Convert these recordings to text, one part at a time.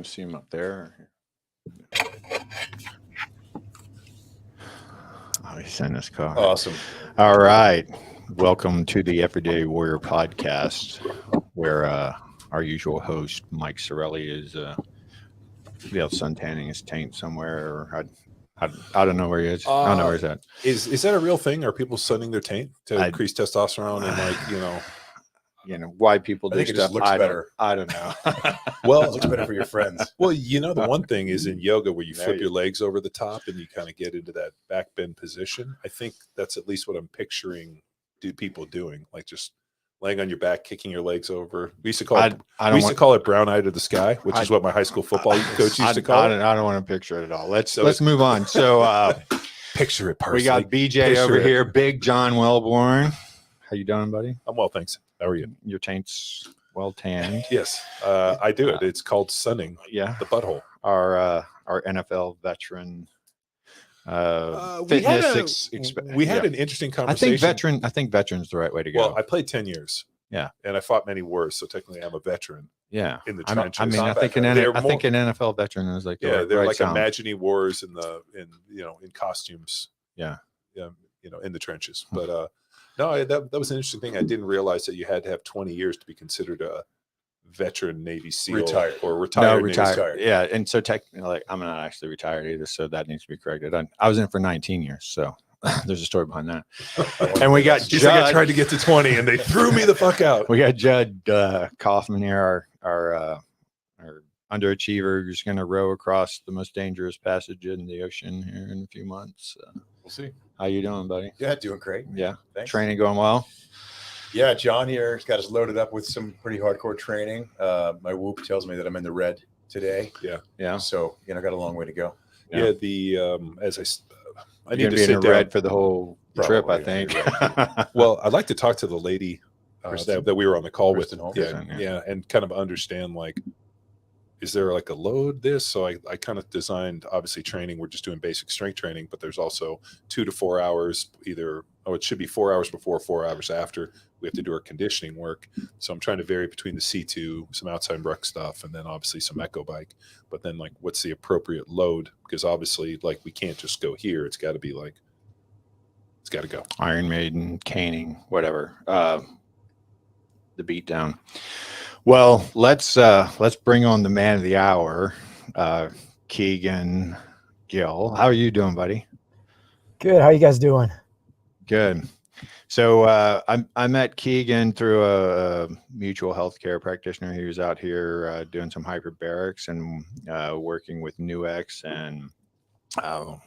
see him up there. Oh, he sent us car. Awesome. All right. Welcome to the Everyday Warrior podcast, where our usual host, Mike Sorelli, is suntanning his taint somewhere. Or I don't know where he is. I don't know where he's at. Is that a real thing? Are people sunning their taint to increase testosterone and why people do I think stuff? It just looks better. I don't know. Well, it looks better for your friends. Well, the one thing is in yoga where you flip your legs over the top and you kind of get into that back bend position. I think that's at least what I'm picturing people doing, like just laying on your back, kicking your legs over. We used to call it brown eye to the sky, which is what my high school football coach used to call it. I don't want to picture it at all. Let's move on. So picture it, Parsley. We got BJ over here, Big John Welbourn. How you doing, buddy? I'm well, thanks. How are you? Your taint's well tanned. Yes, I do it. It's called sunning. Yeah, the butthole. Our NFL veteran. We had an interesting conversation. I think veteran's the right way to go. Well, I played 10 years. Yeah, and I fought many wars, so technically I'm a veteran. Yeah, in the trenches. I mean, I think an NFL veteran is like they're right like sound. imagining wars in costumes. Yeah, in the trenches. But no, that was an interesting thing. I didn't realize that you had to have 20 years to be considered a veteran Navy SEAL retired. Retired. Yeah, and so technically, I'm not actually retired either, so that needs to be corrected. I was in for 19 years, so there's a story behind that. And we got Judd. I tried to get to 20, and they threw me the fuck out. We got Judson Kauffman here, our underachiever, who's going to row across the most dangerous passage in the ocean here in a few months. We'll see. How you doing, buddy? Yeah, doing great. Yeah, thanks. Training going well. Yeah, John here has got us loaded up with some pretty hardcore training. My Whoop tells me that I'm in the red today. Yeah. So got a long way to go. Yeah, I need to be sit in the down. red for the whole trip, I think. Well, I'd like to talk to the lady that we were on the call with. Yeah, and kind of understand, like, is there like a load this? So I kind of designed, obviously, training. We're just doing basic strength training, but there's also 2 to 4 hours, it should be 4 hours before, 4 hours after. We have to do our conditioning work. So I'm trying to vary between the C2, some outside ruck stuff, and then obviously some echo bike. But then, like, what's the appropriate load? Because obviously, like, we can't just go here. It's got to be like, it's got to go. Iron Maiden, caning, whatever. The beat down. Well, let's bring on the man of the hour, Kegan Gill. How are you doing, buddy? Good. How you guys doing? Good. So I met Kegan through a mutual healthcare practitioner. He was out here doing some hyperbarics and working with NUX and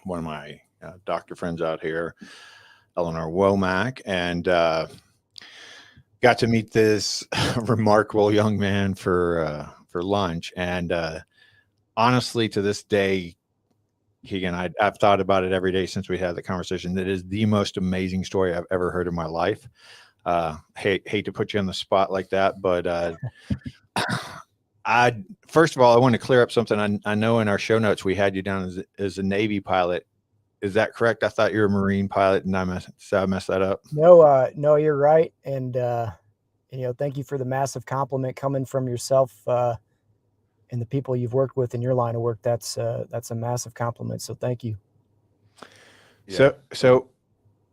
one of my doctor friends out here, Eleanor Womack, and got to meet this remarkable young man for lunch. And honestly, to this day, Kegan, I've thought about it every day since we had the conversation. That is the most amazing story I've ever heard in my life. Hate to put you on the spot like that, but first of all, I want to clear up something. I know in our show notes we had you down as a Navy pilot. Is that correct? I thought you were a Marine pilot, and I messed that up. No, you're right. And thank you for the massive compliment coming from yourself and the people you've worked with in your line of work. That's a massive compliment. So thank you. Yeah. So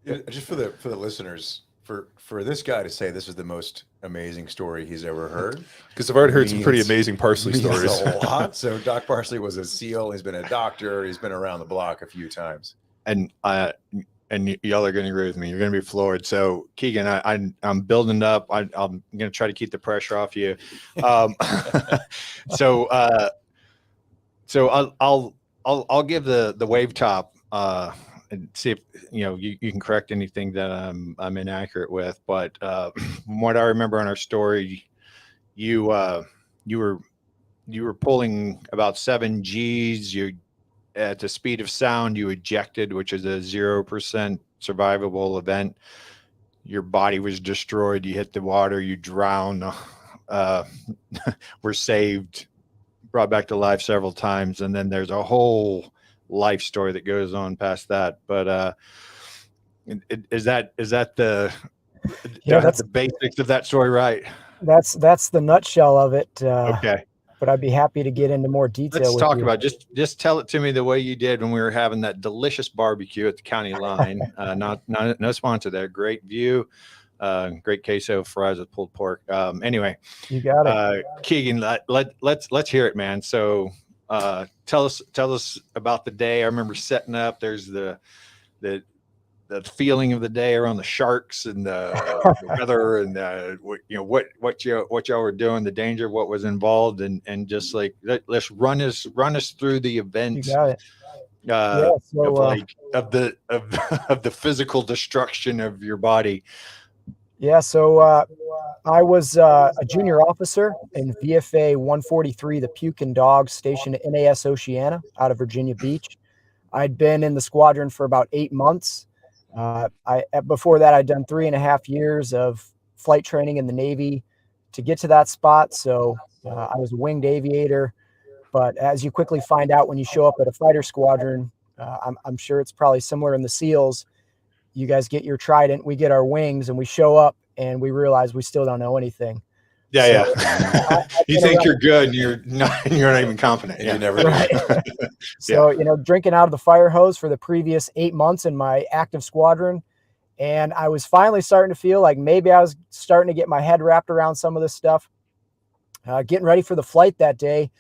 just for the listeners, for this guy to say this is the most amazing story he's ever heard, because I've already heard some pretty amazing Parsley stories. A lot. So Doc Parsley was a SEAL. He's been a doctor. He's been around the block a few times. And y'all are going to agree with me. You're going to be floored. So Kegan, I'm building up. I'm going to try to keep the pressure off you. So I'll give the wave top and see if you can correct anything that I'm inaccurate with. But from what I remember on our story, you were pulling about 7 Gs. At the speed of sound, you ejected, which is a 0% survivable event. Your body was destroyed. You hit the water. You drowned. Were saved, brought back to life several times, and then there's a whole life story that goes on past that. But is that the basics of that story, right? That's the nutshell of it. Okay. but I'd be happy to get into more detail. Let's with talk you. about just tell it to me the way you did when we were having that delicious barbecue at the county line. No sponsor there. Great view. Great queso fries with pulled pork. Anyway, You got it. Kegan, let's hear it, man. So tell us about the day. I remember setting up. There's the feeling of the day around the sharks and the weather and what y'all were doing, the danger, what was involved, and just like let's run us through the You events. got it. Of the physical destruction of your body. Yeah, so I was a junior officer in VFA 143, the Puke and Dog, stationed at NAS Oceana out of Virginia Beach. I'd been in the squadron for about 8 months. Before that, I'd done 3.5 years of flight training in the Navy to get to that spot. So I was a winged aviator. But as you quickly find out when you show up at a fighter squadron, I'm sure it's probably similar in the SEALs. You guys get your trident, we get our wings, and we show up and we realize we still don't know anything. Yeah, So, yeah. You think you're good, and you're not even confident. You Yeah. never Right. So, drinking out of the fire hose for the previous 8 months in my active squadron. And I was finally starting to feel like maybe I was starting to get my head wrapped around some of this stuff. Getting ready for the flight that day.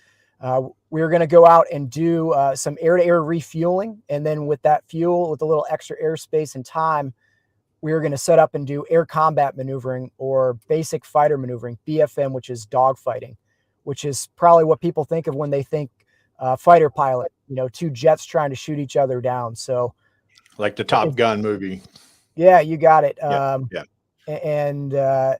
We were going to go out and do some air-to-air refueling. And then with that fuel, with a little extra airspace and time, we were going to set up and do air combat maneuvering or basic fighter maneuvering, BFM, which is dogfighting, which is probably what people think of when they think fighter pilot, two jets trying to shoot each other down. So Like the Top Gun movie. yeah, you got it. Yeah. And I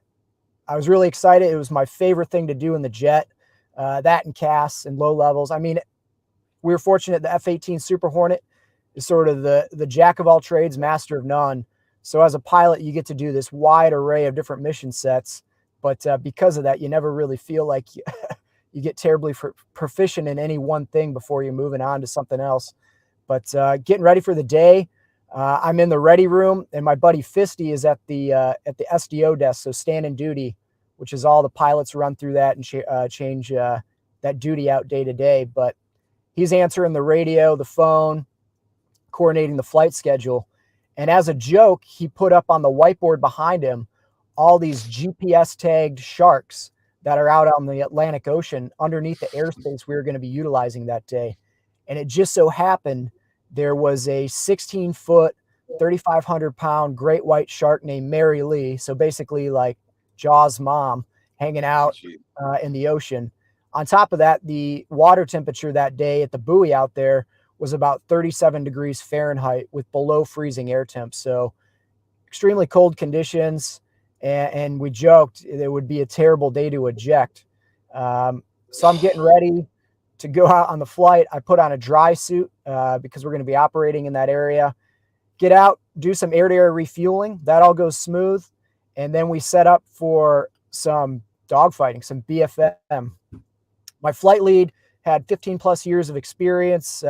was really excited. It was my favorite thing to do in the jet. That and casts and low levels. I mean, we were fortunate the F-18 Super Hornet is sort of the jack of all trades, master of none. So as a pilot, you get to do this wide array of different mission sets. But because of that, you never really feel like you get terribly proficient in any one thing before you're moving on to something else. But getting ready for the day, I'm in the ready room, and my buddy Fisty is at the SDO desk, so standing duty, which is all the pilots run through that and change that duty out day to day. But he's answering the radio, the phone, coordinating the flight schedule. And as a joke, he put up on the whiteboard behind him all these GPS tagged sharks that are out on the Atlantic Ocean underneath the airspace we were going to be utilizing that day. And it just so happened there was a 16-foot, 3,500-pound great white shark named Mary Lee. So basically like Jaws' mom hanging out in the ocean. On top of that, the water temperature that day at the buoy out there was about 37 degrees Fahrenheit with below freezing air temps. So extremely cold conditions. And we joked it would be a terrible day to eject. So I'm getting ready to go out on the flight. I put on a dry suit because we're going to be operating in that area. Get out, do some air-to-air refueling. That all goes smooth. And then we set up for some dogfighting, some BFM. My flight lead had 15 plus years of experience,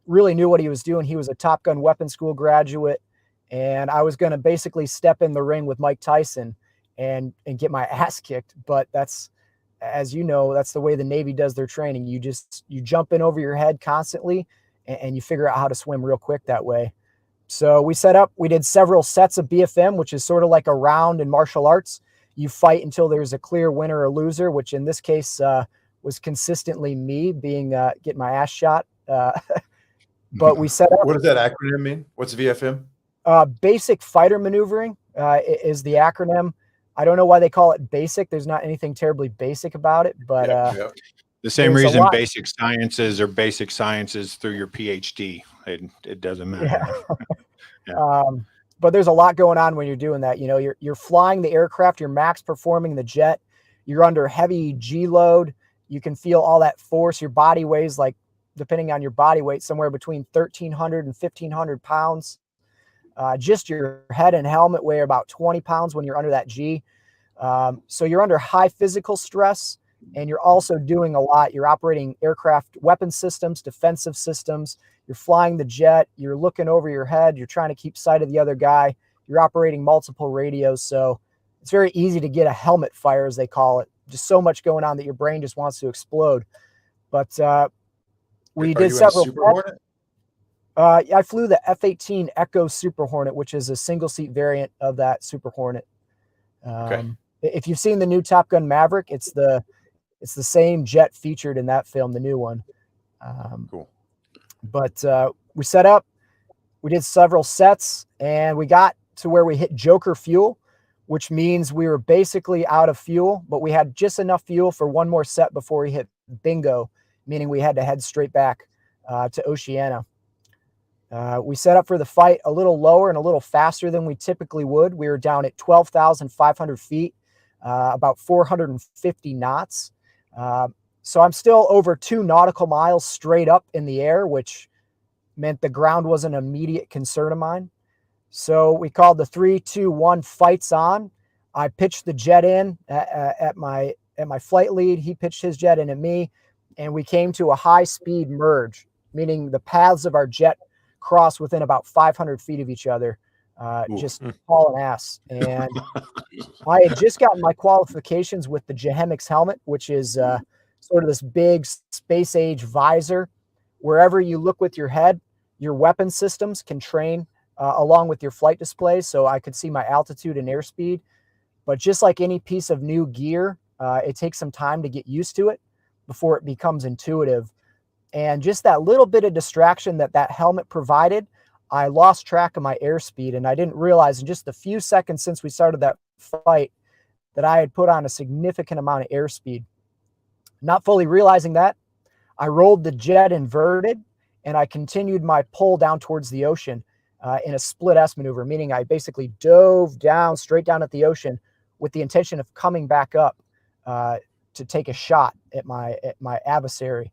really knew what he was doing. He was a Top Gun weapons school graduate. And I was going to basically step in the ring with Mike Tyson and get my ass kicked. But that's, as you know, that's the way the Navy does their training. You jump in over your head constantly and you figure out how to swim real quick that way. So we set up, we did several sets of BFM, which is sort of like a round in martial arts. You fight until there's a clear winner or loser, which in this case was consistently me getting my ass shot. But we set up. What does that acronym mean? What's VFM? Basic fighter maneuvering is the acronym. I don't know why they call it basic. There's not anything terribly basic about it, but the same reason basic sciences are basic sciences through your PhD. It doesn't matter. Yeah. But there's a lot going on when you're doing that. You're flying the aircraft, you're max performing the jet. You're under heavy G load. You can feel all that force. Your body weighs, like, depending on your body weight, somewhere between 1,300 and 1,500 pounds. Just your head and helmet weigh about 20 pounds when you're under that G. So you're under high physical stress, and you're also doing a lot. You're operating aircraft weapon systems, defensive systems. You're flying the jet. You're looking over your head. You're trying to keep sight of the other guy. You're operating multiple radios. So it's very easy to get a helmet fire, as they call it. just so much going on that your brain just wants to explode. But we Are did you in a several. Super Hornet? I flew the F-18 Echo Super Hornet, which is a single seat variant of that Super Hornet. Okay. If you've seen the new Top Gun Maverick, it's the same jet featured in that film, the new one. Cool. But we set up, we did several sets, and we got to where we hit Joker fuel, which means we were basically out of fuel, but we had just enough fuel for one more set before we hit bingo, meaning we had to head straight back to Oceana. We set up for the fight a little lower and a little faster than we typically would. We were down at 12,500 feet, about 450 knots. So I'm still over 2 nautical miles straight up in the air, which meant the ground was an immediate concern of mine. So we called the 3, 2, 1 fights on. I pitched the jet in at my flight lead. He pitched his jet in at me, and we came to a high speed merge, meaning the paths of our jet crossed within about 500 feet of each other, just hauling ass. And I had just gotten my qualifications with the Jehemix helmet, which is sort of this big space age visor. Wherever you look with your head, your weapon systems can train along with your flight displays. So I could see my altitude and airspeed. But just like any piece of new gear, it takes some time to get used to it before it becomes intuitive. And just that little bit of distraction that helmet provided, I lost track of my airspeed. And I didn't realize in just a few seconds since we started that fight that I had put on a significant amount of airspeed. Not fully realizing that, I rolled the jet inverted and I continued my pull down towards the ocean in a split S maneuver, meaning I basically dove down, straight down at the ocean with the intention of coming back up to take a shot at my adversary.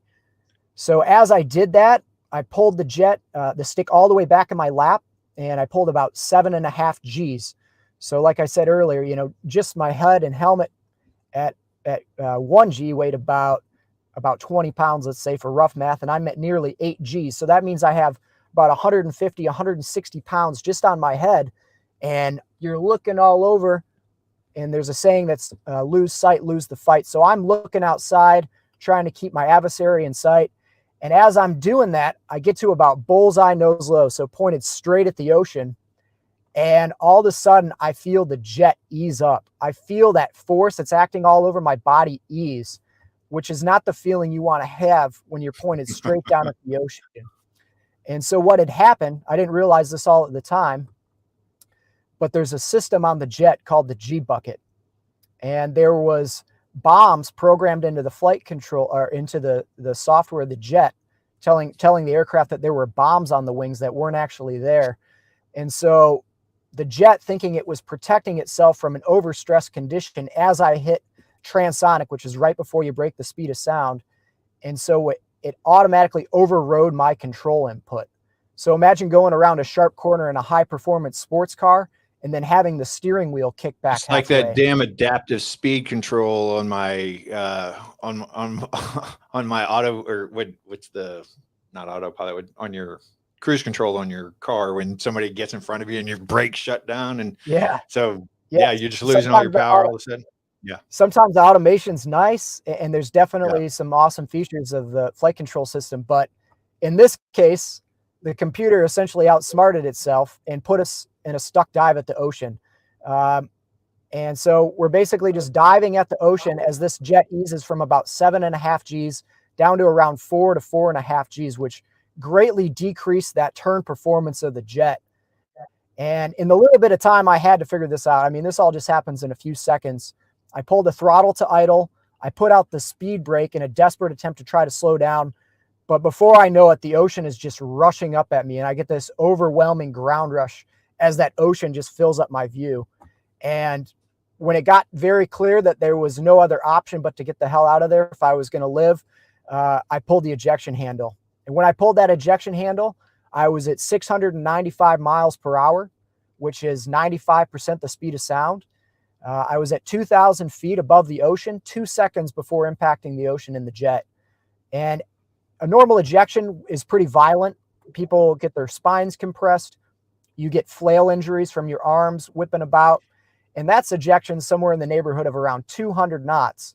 So as I did that, I pulled the jet, the stick all the way back in my lap, and I pulled about 7.5 Gs. So like I said earlier, you know, just my head and helmet at 1 G weighed about 20 pounds, let's say, for rough math, and I'm at nearly 8 Gs. So that means I have about 150, 160 pounds just on my head, and you're looking all over, and there's a saying that's lose sight, lose the fight. So I'm looking outside, trying to keep my adversary in sight. And as I'm doing that, I get to about bullseye nose low, so pointed straight at the ocean. And all of a sudden, I feel the jet ease up. I feel that force that's acting all over my body ease, which is not the feeling you want to have when you're pointed straight down at the ocean. And so what had happened, I didn't realize this all at the time, but there's a system on the jet called the G bucket. And there was bombs programmed into the flight control or into the software of the jet, telling the aircraft that there were bombs on the wings that weren't actually there. And so the jet, thinking it was protecting itself from an overstressed condition as I hit transonic, which is right before you break the speed of sound. And so it automatically overrode my control input. So imagine going around a sharp corner in a high performance sports car and then having the steering wheel kick back. It's like that damn adaptive speed control on my on my auto, or what's the, not autopilot, on your cruise control on your car when somebody gets in front of you and your brakes shut down. And so you're just losing all your power all of a sudden. Yeah. Sometimes the automation's nice, and there's definitely some awesome features of the flight control system. But in this case, the computer essentially outsmarted itself and put us in a stuck dive at the ocean. And so we're basically just diving at the ocean as this jet eases from about 7.5 Gs down to around 4 to 4.5 Gs, which greatly decreased that turn performance of the jet. And in the little bit of time I had to figure this out, I mean, this all just happens in a few seconds. I pulled the throttle to idle. I put out the speed brake in a desperate attempt to try to slow down. But before I know it, the ocean is just rushing up at me, and I get this overwhelming ground rush as that ocean just fills up my view. And when it got very clear that there was no other option but to get the hell out of there if I was going to live, I pulled the ejection handle. And when I pulled that ejection handle, I was at 695 miles per hour, which is 95% the speed of sound. I was at 2,000 feet above the ocean, 2 seconds before impacting the ocean in the jet. And a normal ejection is pretty violent. People get their spines compressed. You get flail injuries from your arms whipping about. And that's ejection somewhere in the neighborhood of around 200 knots.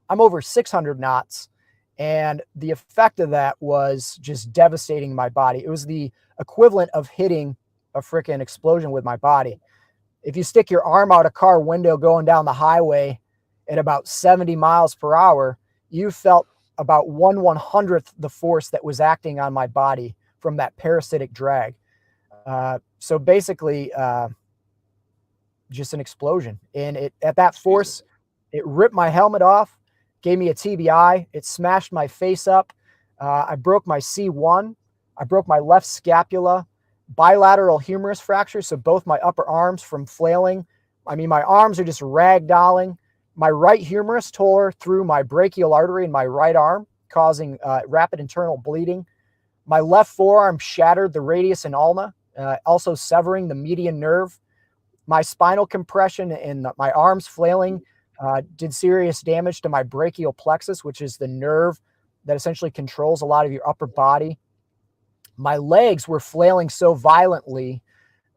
I'm over 600 knots. And the effect of that was just devastating my body. It was the equivalent of hitting a freaking explosion with my body. If you stick your arm out a car window going down the highway at about 70 miles per hour, you felt about 1/100th the force that was acting on my body from that parasitic drag. So basically, just an explosion. And at that force, it ripped my helmet off, gave me a TBI. It smashed my face up. I broke my C1. I broke my left scapula, bilateral humerus fracture. So both my upper arms from flailing. I mean, my arms are just ragdolling. My right humerus tore through my brachial artery in my right arm, causing rapid internal bleeding. My left forearm shattered the radius and ulna, also severing the median nerve. My spinal compression and my arms flailing did serious damage to my brachial plexus, which is the nerve that essentially controls a lot of your upper body. My legs were flailing so violently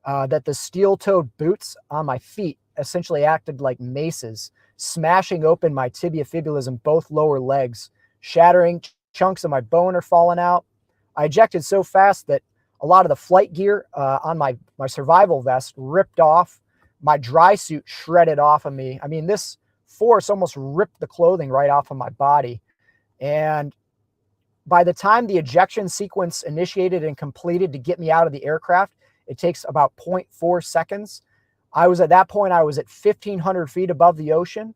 that the steel-toed boots on my feet essentially acted like maces, smashing open my tibia fibulas in both lower legs, shattering. Chunks of my bone are falling out. I ejected so fast that a lot of the flight gear on my survival vest ripped off. My dry suit shredded off of me. I mean, this force almost ripped the clothing right off of my body. And by the time the ejection sequence initiated and completed to get me out of the aircraft, it takes about 0.4 seconds. At that point, I was at 1,500 feet above the ocean.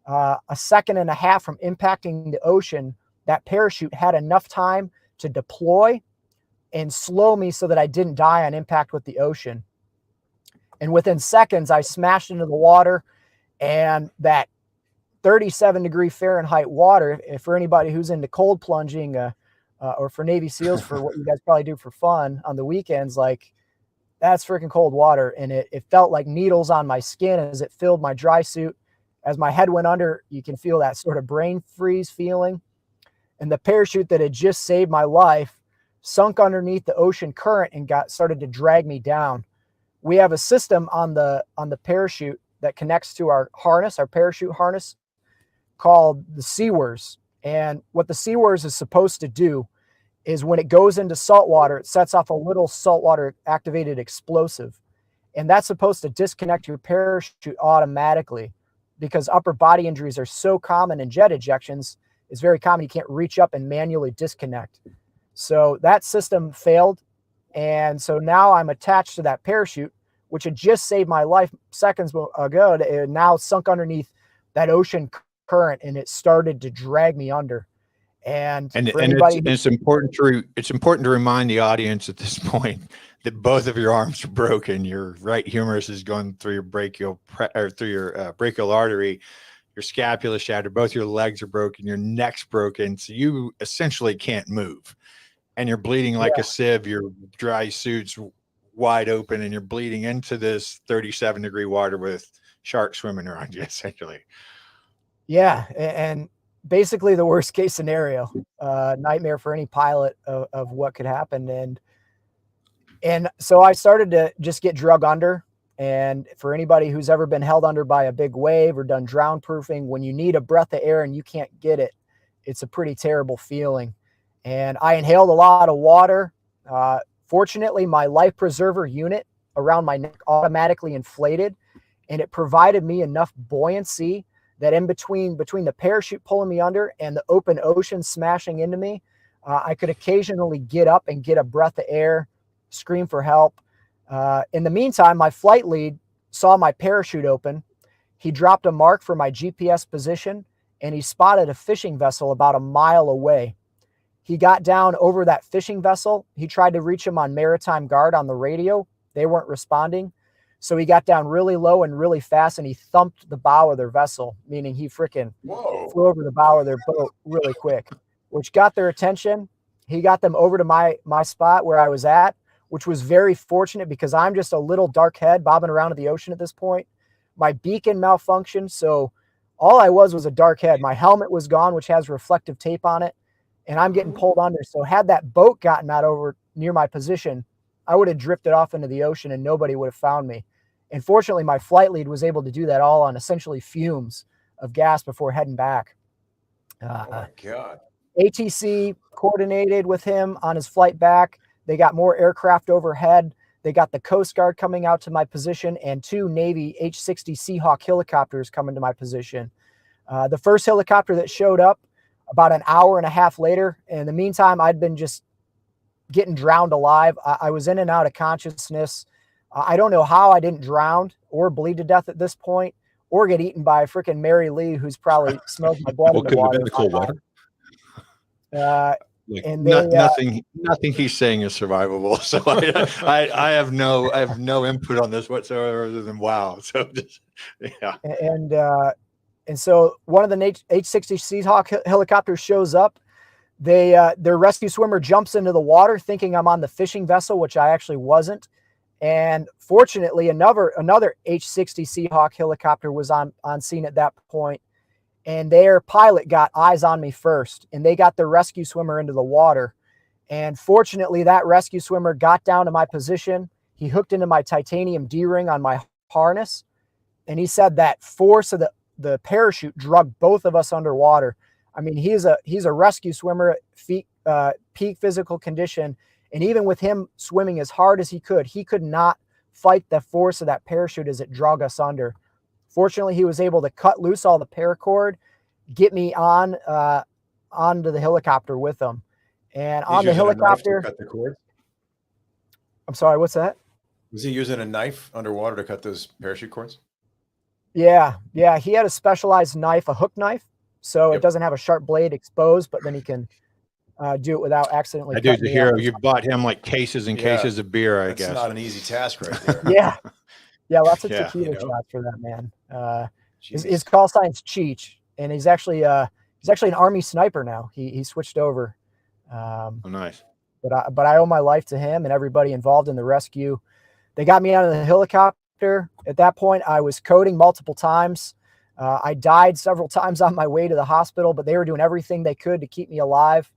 A second and a half from impacting the ocean, that parachute had enough time to deploy and slow me so that I didn't die on impact with the ocean. And within seconds, I smashed into the water, and that 37-degree Fahrenheit water, for anybody who's into cold plunging or for Navy SEALs, for what you guys probably do for fun on the weekends, like, that's freaking cold water. And it felt like needles on my skin as it filled my dry suit. As my head went under, you can feel that sort of brain freeze feeling. And the parachute that had just saved my life sunk underneath the ocean current and started to drag me down. We have a system on the parachute that connects to our harness, our parachute harness, called the SMURF. And what the SMURF is supposed to do is when it goes into salt water, it sets off a little saltwater activated explosive. And that's supposed to disconnect your parachute automatically, because upper body injuries are so common in jet ejections. It's very common. You can't reach up and manually disconnect. So that system failed. And so now I'm attached to that parachute, which had just saved my life seconds ago. It now sunk underneath that ocean current, and it started to drag me under. And it's important to remind the audience at this point that both of your arms are broken. Your right humerus is going through your brachial artery. Your scapula shattered. Both your legs are broken. Your neck's broken. So you essentially can't move, and you're bleeding like a sieve. Your dry suit's wide open, and you're bleeding into this 37-degree water with sharks swimming around you, essentially. Yeah, and basically the worst case scenario, nightmare for any pilot of what could happen. And so I started to just get drug under. And for anybody who's ever been held under by a big wave or done drown proofing, when you need a breath of air and you can't get it, it's a pretty terrible feeling. And I inhaled a lot of water. Fortunately, my life preserver unit around my neck automatically inflated, and it provided me enough buoyancy that in between the parachute pulling me under and the open ocean smashing into me, I could occasionally get up and get a breath of air, scream for help. In the meantime, my flight lead saw my parachute open. He dropped a mark for my GPS position, and he spotted a fishing vessel about a mile away. He got down over that fishing vessel. He tried to reach him on Maritime Guard on the radio. They weren't responding. So he got down really low and really fast, and he thumped the bow of their vessel, meaning he freaking flew over the bow of their boat really quick, which got their attention. He got them over to my spot where I was at, which was very fortunate because I'm just a little dark head bobbing around in the ocean at this point. My beacon malfunctioned, so all I was a dark head. My helmet was gone, which has reflective tape on it, and I'm getting pulled under. So had that boat gotten out over near my position, I would have drifted off into the ocean and nobody would have found me. And fortunately, my flight lead was able to do that all on essentially fumes of gas before heading back. Oh my God. ATC coordinated with him on his flight back. They got more aircraft overhead. They got the Coast Guard coming out to my position and 2 Navy H-60 Seahawk helicopters coming to my position. The first helicopter that showed up about an hour and a half later. In the meantime, I'd been just getting drowned alive. I was in and out of consciousness. I don't know how I didn't drown or bleed to death at this point or get eaten by a freaking Mary Lee who's probably smelled my blood What in the could have water. been the cold water? Like, And they, Nothing he's saying is survivable. So I have no input on this whatsoever other than wow. So just, yeah. And so one of the H-60 Seahawk helicopters shows up. Their rescue swimmer jumps into the water thinking I'm on the fishing vessel, which I actually wasn't. And fortunately, another H-60 Seahawk helicopter was on scene at that point, and their pilot got eyes on me first, and they got their rescue swimmer into the water. And fortunately, that rescue swimmer got down to my position. He hooked into my titanium D-ring on my harness, and he said that force of the parachute dragged both of us underwater. I mean, he's a rescue swimmer at peak physical condition. And even with him swimming as hard as he could not fight the force of that parachute as it dragged us under. Fortunately, he was able to cut loose all the paracord, get me onto the helicopter with him. And on the helicopter, cut the cord? I'm sorry, what's that? Was he using a knife underwater to cut those parachute cords? Yeah. He had a specialized knife, a hook knife, so Yep. it doesn't have a sharp blade exposed, but then he can do it without accidentally. That dude's cutting a me hero. up. You bought him like cases and cases of beer, I That's guess. not an easy task right there. Yeah, lots of Yeah, tequila you know. shots for that man. His Jeez. call sign's Cheech, and he's actually an Army sniper now. He switched over. Oh, nice. But I owe my life to him and everybody involved in the rescue. They got me out of the helicopter. At that point, I was coding multiple times. I died several times on my way to the hospital, but they were doing everything they could to keep me alive.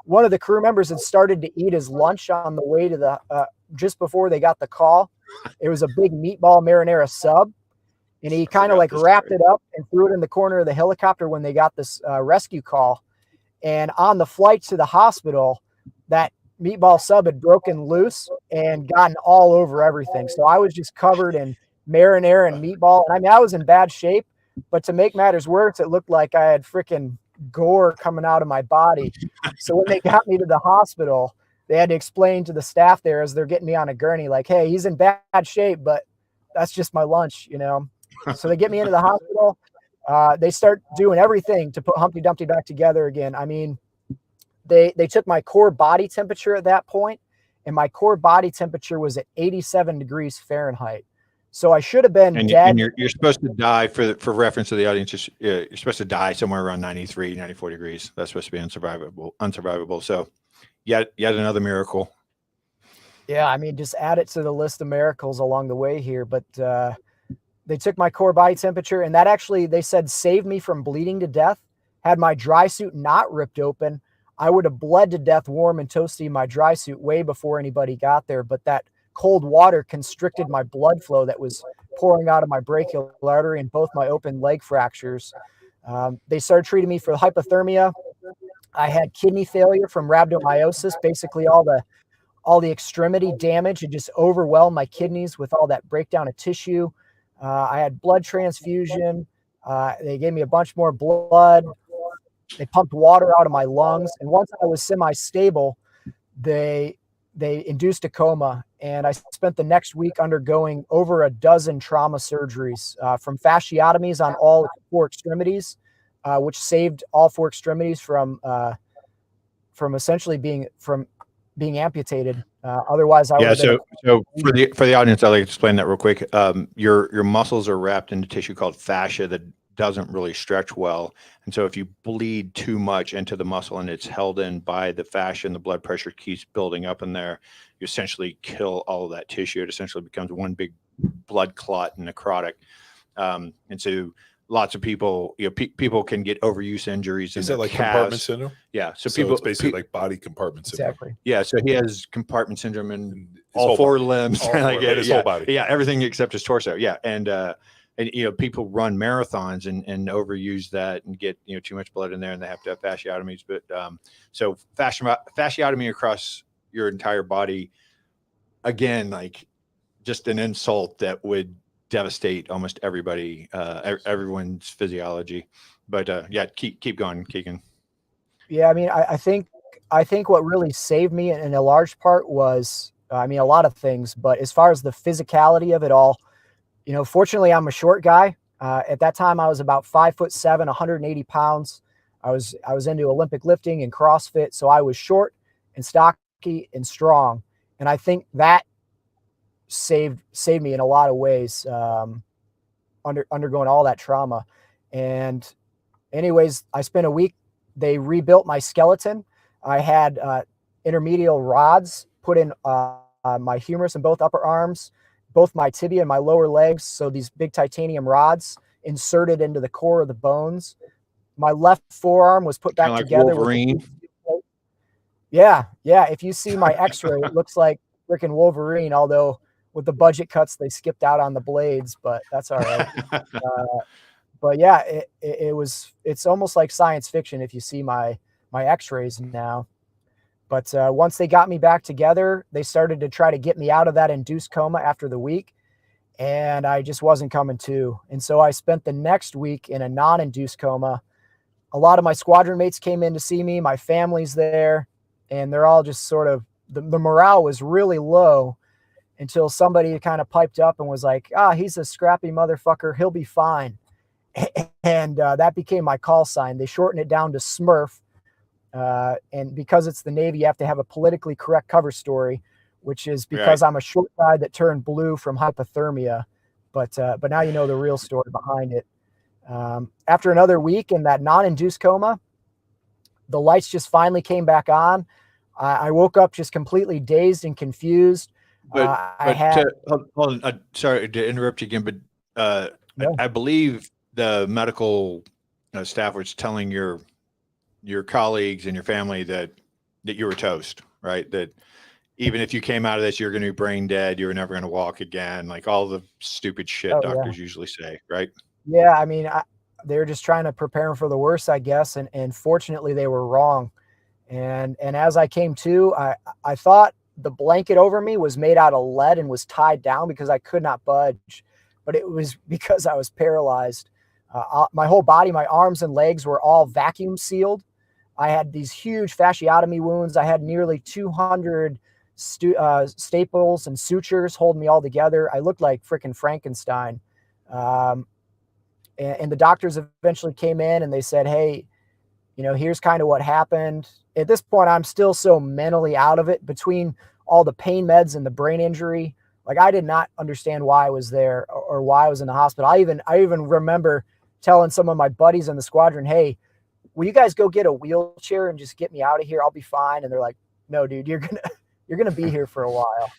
One of the crew members had started to eat his lunch on the way to the just before they got the call. It was a big meatball marinara sub, and he kind of like wrapped it up and threw it in the corner of the helicopter when they got this rescue call. And on the flight to the hospital, that meatball sub had broken loose and gotten all over everything. So I was just covered in marinara and meatball. And I mean, I was in bad shape, but to make matters worse, it looked like I had freaking gore coming out of my body. So when they got me to the hospital, they had to explain to the staff there as they're getting me on a gurney, like, hey, he's in bad shape, but that's just my lunch, you know? So they get me into the hospital. They start doing everything to put Humpty Dumpty back together again. I mean, they took my core body temperature at that point, and my core body temperature was at 87 degrees Fahrenheit. So I should have been dead. And you're supposed to die, for reference to the audience, you're supposed to die somewhere around 93, 94 degrees. That's supposed to be unsurvivable. So yet another miracle. Yeah, I mean, just add it to the list of miracles along the way here. But they took my core body temperature, and that actually, they said, saved me from bleeding to death. Had my dry suit not ripped open, I would have bled to death warm and toasty in my dry suit way before anybody got there. But that cold water constricted my blood flow that was pouring out of my brachial artery and both my open leg fractures. They started treating me for hypothermia. I had kidney failure from rhabdomyosis. Basically, all the extremity damage had just overwhelmed my kidneys with all that breakdown of tissue. I had blood transfusion. They gave me a bunch more blood. They pumped water out of my lungs. And once I was semi-stable, they induced a coma. And I spent the next week undergoing over a dozen trauma surgeries, from fasciotomies on all 4 extremities, which saved all 4 extremities from essentially being amputated. Otherwise, I would have been. So for the audience, I'd like to explain that real quick. Your muscles are wrapped into tissue called fascia that doesn't really stretch well, and so if you bleed too much into the muscle and it's held in by the fascia and the blood pressure keeps building up in there, you essentially kill all of that tissue. It essentially becomes one big blood clot and necrotic. And so lots of people, people can get overuse injuries. Is that like compartment syndrome? Yeah. So it's basically like body compartment syndrome. Exactly. Yeah. So he has compartment syndrome in His all whole 4 body. limbs, All 4, his whole body. Yeah. Everything except his torso. Yeah. And and people run marathons and overuse that and get too much blood in there, and they have to have fasciotomies. But so fasciotomy across your entire body, again, like just an insult that would devastate almost everybody, everyone's physiology. But yeah, keep going, Kegan. Yeah, I mean, I think what really saved me in a large part was, I mean, a lot of things, but as far as the physicality of it all, fortunately I'm a short guy. At that time I was about 5'7", 180 pounds. I was into Olympic lifting and CrossFit. So I was short and stocky and strong. And I think that saved me in a lot of ways, undergoing all that trauma. And anyways, I spent a week. They rebuilt my skeleton. I had intermedial rods put in my humerus in both upper arms, both my tibia and my lower legs. So these big titanium rods inserted into the core of the bones. My left forearm was put back like together. Wolverine. Yeah. If you see my X-ray, it looks like freaking Wolverine. Although with the budget cuts, they skipped out on the blades, but that's all right. But yeah, it's almost like science fiction if you see my X-rays now. But once they got me back together, they started to try to get me out of that induced coma after the week, and I just wasn't coming to. And so I spent the next week in a non-induced coma. A lot of my squadron mates came in to see me. My family's there, and they're all just sort of, the morale was really low until somebody kind of piped up and was like, he's a scrappy motherfucker. He'll be fine. And that became my call sign. They shortened it down to SMURF. And because it's the Navy, you have to have a politically correct cover story, which is because I'm a short guy that turned blue from hypothermia. But now you know the real story behind it. After another week in that non-induced coma, the lights just finally came back on. I woke up just completely dazed and confused. Hold on, sorry to interrupt you again, but No. I believe the medical staff was telling your colleagues and your family that you were toast, right? That even if you came out of this, you're going to be brain dead. You're never going to walk again. Like all the stupid shit doctors usually say, right? Yeah. I mean, they were just trying to prepare them for the worst, I guess. And fortunately they were wrong. And as I came to, I thought the blanket over me was made out of lead and was tied down because I could not budge, but it was because I was paralyzed. My whole body, my arms and legs were all vacuum sealed. I had these huge fasciotomy wounds. I had nearly 200 staples and sutures holding me all together. I looked like freaking Frankenstein. And the doctors eventually came in and they said, hey, here's kind of what happened. At this point, I'm still so mentally out of it between all the pain meds and the brain injury. Like I did not understand why I was there or why I was in the hospital. I even remember telling some of my buddies in the squadron, hey, will you guys go get a wheelchair and just get me out of here? I'll be fine. And they're like, no, dude, you're gonna be here for a while.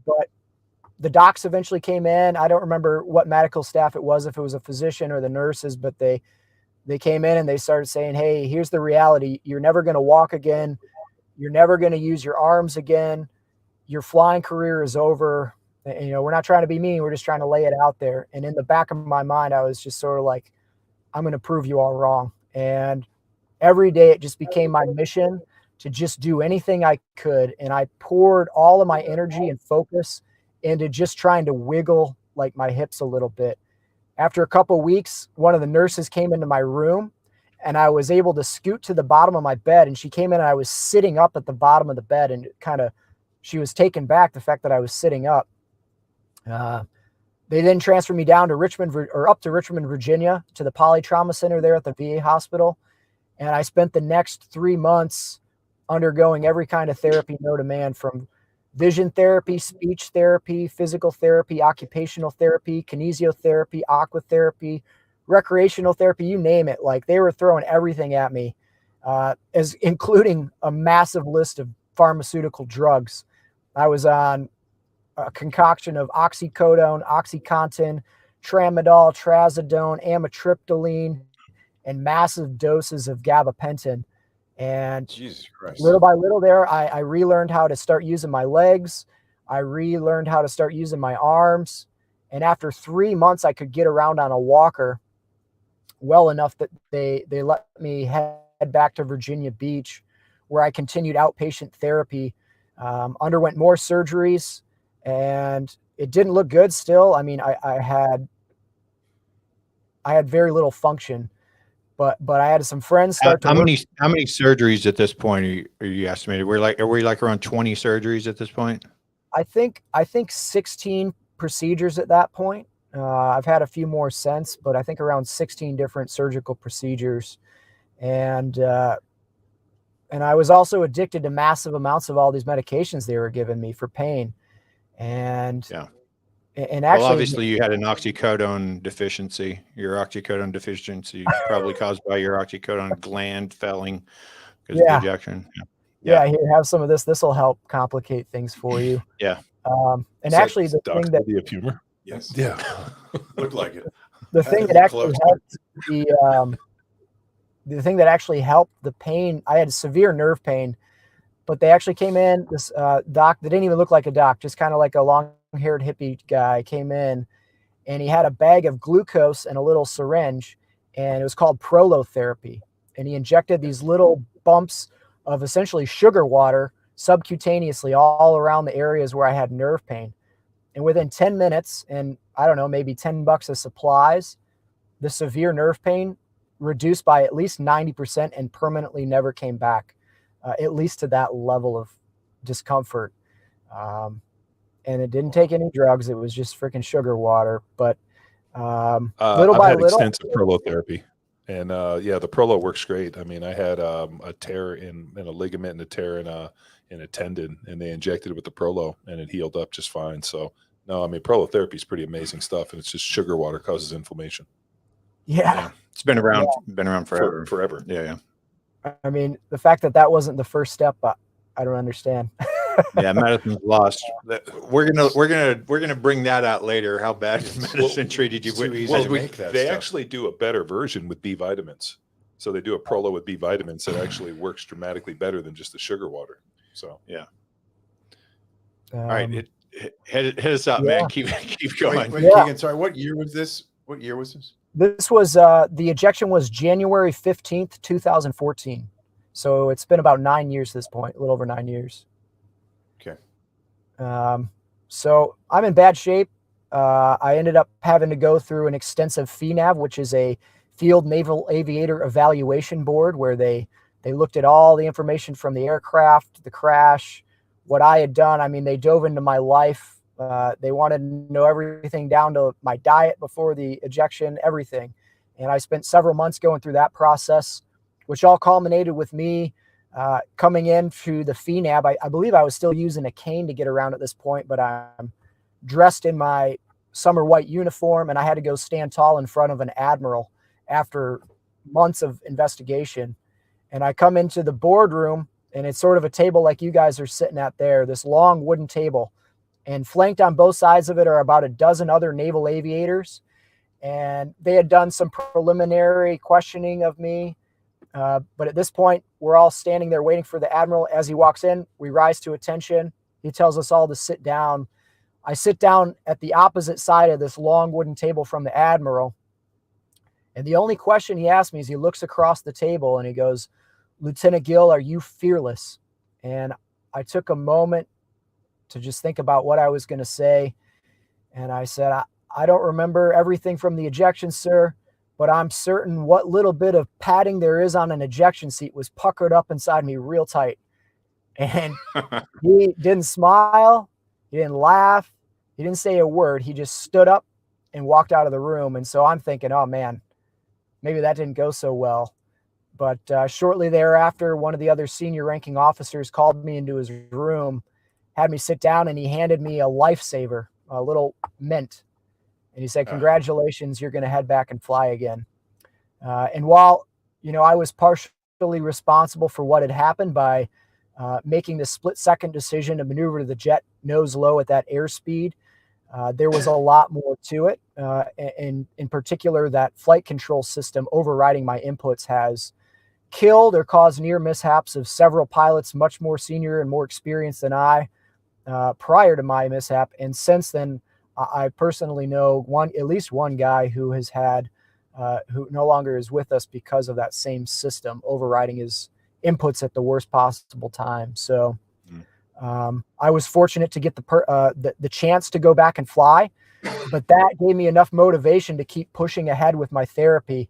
But the docs eventually came in. I don't remember what medical staff it was, if it was a physician or the nurses, but they came in and they started saying, hey, here's the reality. You're never going to walk again. You're never going to use your arms again. Your flying career is over. And, we're not trying to be mean. We're just trying to lay it out there. And in the back of my mind, I was just sort of like, I'm going to prove you all wrong. And every day it just became my mission to just do anything I could. And I poured all of my energy and focus into just trying to wiggle like my hips a little bit. After a couple of weeks, one of the nurses came into my room and I was able to scoot to the bottom of my bed, and she came in and I was sitting up at the bottom of the bed, and she was taken back the fact that I was sitting up. They then transferred me down to up to Richmond, Virginia, to the Polytrauma Center there at the VA hospital. And I spent the next 3 months undergoing every kind of therapy known to man, from vision therapy, speech therapy, physical therapy, occupational therapy, kinesiotherapy, aquatherapy, recreational therapy, you name it. Like they were throwing everything at me, as including a massive list of pharmaceutical drugs. I was on a concoction of oxycodone, OxyContin, tramadol, trazodone, amitriptyline, and massive doses of gabapentin. And Jesus Christ. Little by little there, I relearned how to start using my legs. I relearned how to start using my arms. And after 3 months, I could get around on a walker well enough that they let me head back to Virginia Beach, where I continued outpatient therapy, underwent more surgeries, and it didn't look good still. I mean, I had very little function, but I had some friends start to How work. many surgeries at this point are you estimated? Are we like around 20 surgeries at this point? I think 16 procedures at that point. I've had a few more since, but I think around 16 different surgical procedures. And I was also addicted to massive amounts of all these medications they were giving me for pain. And Yeah. And actually, well, obviously you had an oxycodone deficiency. Your oxycodone deficiency is probably caused by your oxycodone gland failing because of the injection. Yeah, here, have some of this. This will help complicate things for you. Yeah. And actually, the thing that of humor. Yes. Yeah. Looked like it. the thing that actually helped the thing that actually helped the pain, I had severe nerve pain, but they actually came in, this doc that didn't even look like a doc, just kind of like a long-haired hippie guy came in, and he had a bag of glucose and a little syringe, and it was called prolotherapy. And he injected these little bumps of essentially sugar water subcutaneously all around the areas where I had nerve pain. And within 10 minutes, and I don't know, maybe $10 of supplies, the severe nerve pain reduced by at least 90% and permanently never came back, at least to that level of discomfort. And it didn't take any drugs. It was just freaking sugar water. But little by I've had little, extensive prolotherapy, and the prolo works great. I mean, I had a tear in a ligament and a tear in a tendon, and they injected it with the prolo, and it healed up just fine. So no, I mean, prolotherapy is pretty amazing stuff, and it's just sugar water causes inflammation. yeah. It's been around forever. Forever. Yeah. I mean, the fact that that wasn't the first step, I don't understand. Yeah, medicine's lost. We're gonna bring that out later. How bad medicine treated you? They actually do a better version with B vitamins. So they do a prolo with B vitamins that actually works dramatically better than just the sugar water. So yeah. All right, hit us up, man. Keep going. Wait, Kegan, sorry. What year was this? This was the ejection was January 15th, 2014. So it's been about 9 years at this point, a little over 9 years. Okay. So I'm in bad shape. I ended up having to go through an extensive FNAV, which is a Field Naval Aviator Evaluation Board, where they looked at all the information from the aircraft, the crash, what I had done. I mean, they dove into my life. They wanted to know everything down to my diet before the ejection, everything. And I spent several months going through that process, which all culminated with me coming in through the FNAB. I believe I was still using a cane to get around at this point, but I'm dressed in my summer white uniform, and I had to go stand tall in front of an admiral after months of investigation. And I come into the boardroom, and it's sort of a table like you guys are sitting at there, this long wooden table. And flanked on both sides of it are about a dozen other naval aviators. And they had done some preliminary questioning of me. But at this point, we're all standing there waiting for the admiral. As he walks in, we rise to attention. He tells us all to sit down. I sit down at the opposite side of this long wooden table from the admiral. And the only question he asked me is he looks across the table and he goes, "Lieutenant Gill, are you fearless?" And I took a moment to just think about what I was going to say. And I said, I don't remember everything from the ejection, sir, but I'm certain what little bit of padding there is on an ejection seat was puckered up inside me real tight. And he didn't smile. He didn't laugh. He didn't say a word. He just stood up and walked out of the room. And so I'm thinking, oh man, maybe that didn't go so well. But shortly thereafter, one of the other senior ranking officers called me into his room, had me sit down, and he handed me a lifesaver, a little mint. And he said, "Congratulations, you're going to head back and fly again." And while, I was partially responsible for what had happened by making the split-second decision to maneuver the jet nose low at that airspeed, there was a lot more to it. And in particular, that flight control system overriding my inputs has killed or caused near mishaps of several pilots much more senior and more experienced than I prior to my mishap. And since then, I personally know at least one guy who has had, who no longer is with us because of that same system overriding his inputs at the worst possible time. So I was fortunate to get the chance to go back and fly, but that gave me enough motivation to keep pushing ahead with my therapy.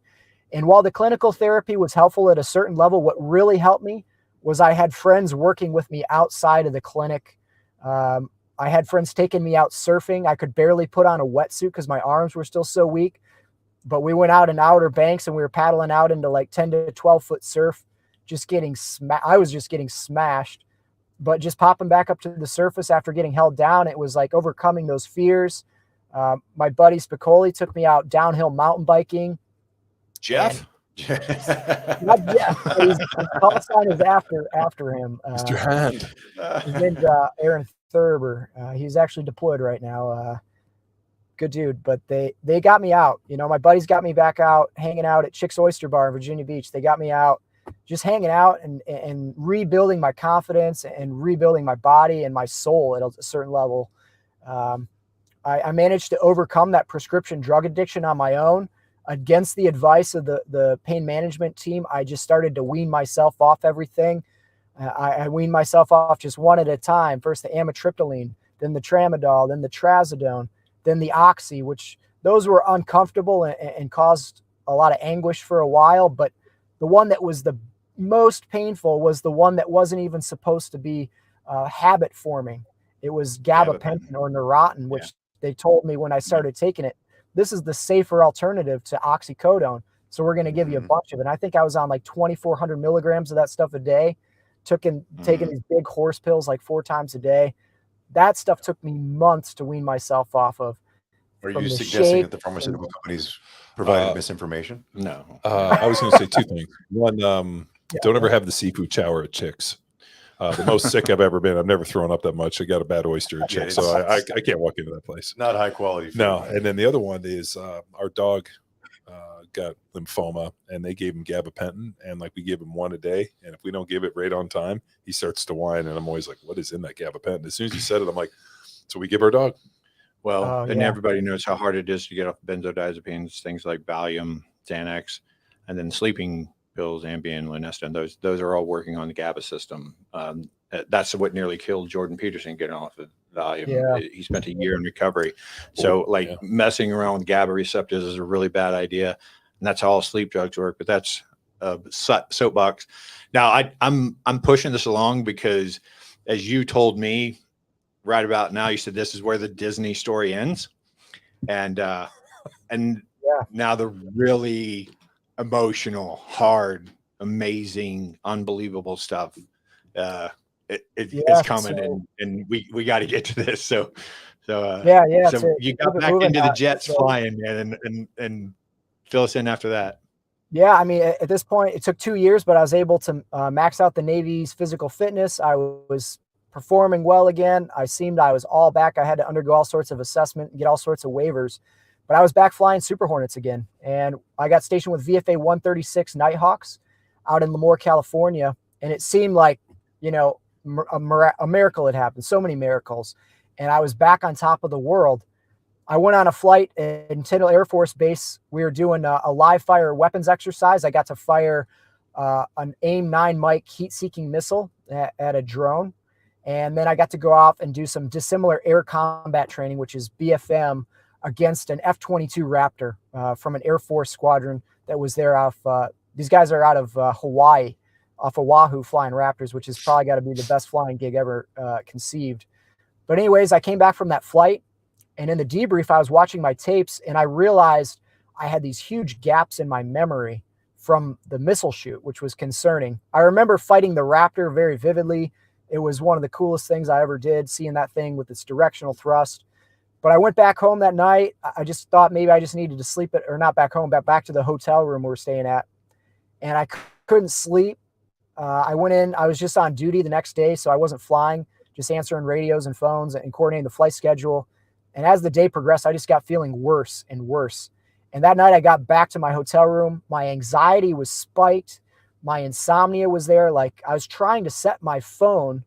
And while the clinical therapy was helpful at a certain level, what really helped me was I had friends working with me outside of the clinic. I had friends taking me out surfing. I could barely put on a wetsuit because my arms were still so weak. But we went out in Outer Banks and we were paddling out into like 10 to 12 foot surf, just getting I was just getting smashed. But just popping back up to the surface after getting held down, it was like overcoming those fears. My buddy Spicoli took me out downhill mountain biking. Jeff? Not Jeff. His call sign is after him. Mr. Hand. His name's Aaron Thurber. He's actually deployed right now. Good dude. But they got me out. You know, my buddies got me back out, hanging out at Chick's Oyster Bar in Virginia Beach. They got me out, just hanging out and rebuilding my confidence and rebuilding my body and my soul at a certain level. I managed to overcome that prescription drug addiction on my own. Against the advice of the pain management team, I just started to wean myself off everything. I weaned myself off just one at a time. First the amitriptyline, then the tramadol, then the trazodone, then the oxy, which those were uncomfortable and caused a lot of anguish for a while. But the one that was the most painful was the one that wasn't even supposed to be habit forming. It was gabapentin or Neurontin, which they told me when I started taking it, this is the safer alternative to oxycodone. So we're going to give you a bunch of it. And I think I was on like 2,400 milligrams of that stuff a day, taking these big horse pills like 4 times a day. That stuff took me months to wean myself off of. Are you suggesting that the pharmaceutical companies provided misinformation? No. I was going to say 2 things. One, don't ever have the seafood shower at Chick's. The most sick I've ever been. I've never thrown up that much. I got a bad oyster at Chick's, so I can't walk into that place. Not high quality food. No. And then the other one is our dog got lymphoma, and they gave him gabapentin, and like we give him 1 a day, and if we don't give it right on time, he starts to whine, and I'm always like, what is in that gabapentin? As soon as you said it, I'm like, so we give our dog. Well, and everybody knows how hard it is to get off benzodiazepines, things like Valium, Xanax, and then sleeping pills, Ambien, Lunesta. Those are all working on the GABA system. That's what nearly killed Jordan Peterson getting off of Valium. Yeah. He spent a year in recovery. So messing around with GABA receptors is a really bad idea. And that's how all sleep drugs work, but that's a soapbox. Now I'm pushing this along because as you told me right about now, you said this is where the Disney story ends. And now the really emotional, hard, amazing, unbelievable stuff it's coming, and we got to get to this. So you got back into the jets flying, man, and fill us in after that. Yeah, I mean, at this point, it took 2 years, but I was able to max out the Navy's physical fitness. I was performing well again. I was all back. I had to undergo all sorts of assessment and get all sorts of waivers, but I was back flying Super Hornets again. And I got stationed with VFA 136 Nighthawks out in Lemoore, California. And it seemed like, you know, a miracle had happened, so many miracles. And I was back on top of the world. I went on a flight in Tyndall Air Force Base. We were doing a live fire weapons exercise. I got to fire an AIM-9 Mike heat-seeking missile at a drone. And then I got to go off and do some dissimilar air combat training, which is BFM, against an F-22 Raptor from an Air Force squadron that was there off. These guys are out of Hawaii, off Oahu, flying Raptors, which has probably got to be the best flying gig ever conceived. But anyways, I came back from that flight, and in the debrief, I was watching my tapes, and I realized I had these huge gaps in my memory from the missile shoot, which was concerning. I remember fighting the Raptor very vividly. It was one of the coolest things I ever did, seeing that thing with its directional thrust. But I went back home that night. I just thought maybe I just needed to sleep it, or not back home, but back to the hotel room we were staying at. And I couldn't sleep. I went in. I was just on duty the next day, so I wasn't flying, just answering radios and phones and coordinating the flight schedule. And as the day progressed, I just got feeling worse and worse. And that night I got back to my hotel room. My anxiety was spiked. My insomnia was there. Like, I was trying to set my phone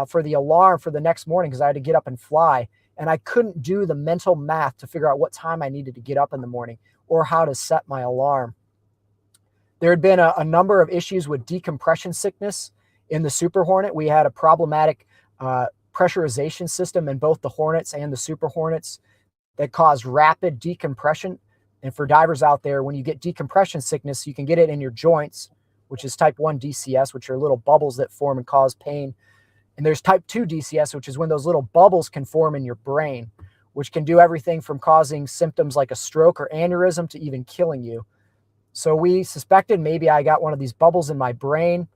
for the alarm for the next morning because I had to get up and fly. and I couldn't do the mental math to figure out what time I needed to get up in the morning or how to set my alarm. There had been a number of issues with decompression sickness in the Super Hornet. We had a problematic pressurization system in both the Hornets and the Super Hornets that caused rapid decompression. And for divers out there, when you get decompression sickness, you can get it in your joints, which is type 1 DCS, which are little bubbles that form and cause pain. And there's type 2 DCS, which is when those little bubbles can form in your brain, which can do everything from causing symptoms like a stroke or aneurysm to even killing you. So we suspected maybe I got one of these bubbles in my brain.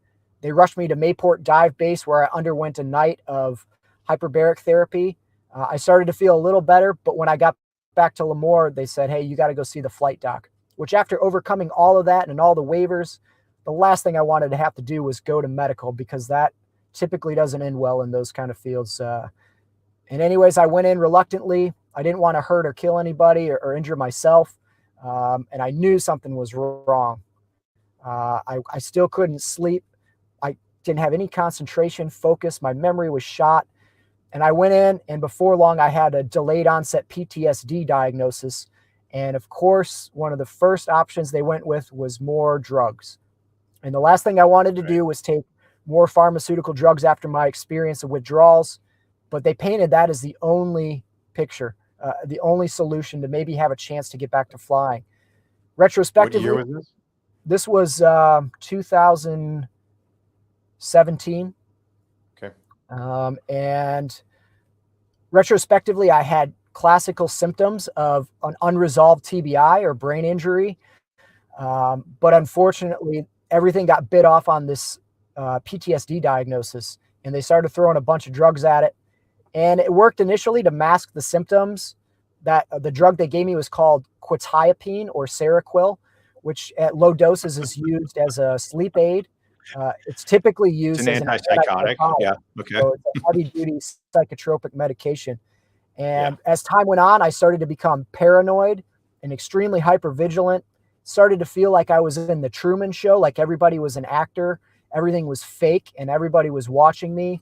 They rushed me to Mayport Dive Base, where I underwent a night of hyperbaric therapy. I started to feel a little better, but when I got back to Lemoore, they said, hey, you got to go see the flight doc, which after overcoming all of that and all the waivers, the last thing I wanted to have to do was go to medical, because that typically doesn't end well in those kind of fields. And anyways, I went in reluctantly. I didn't want to hurt or kill anybody or injure myself. And I knew something was wrong. I still couldn't sleep. I didn't have any concentration, focus. My memory was shot. And I went in, and before long, I had a delayed onset PTSD diagnosis. And of course, one of the first options they went with was more drugs. And the last thing I wanted to do was take more pharmaceutical drugs after my experience of withdrawals. But they painted that as the only picture, the only solution to maybe have a chance to get back to flying. Retrospectively, What year was this? This was 2017. Okay. And retrospectively, I had classical symptoms of an unresolved TBI or brain injury. But unfortunately, everything got bit off on this PTSD diagnosis, and they started throwing a bunch of drugs at it. And it worked initially to mask the symptoms. That the drug they gave me was called quetiapine or Seroquel, which at low doses is used as a sleep aid. It's typically used It's an as antipsychotic. Yeah. Okay. So it's a heavy-duty psychotropic medication. And as time went on, I started to become paranoid and extremely hypervigilant. Started to feel like I was in the Truman Show, like everybody was an actor. Everything was fake, and everybody was watching me.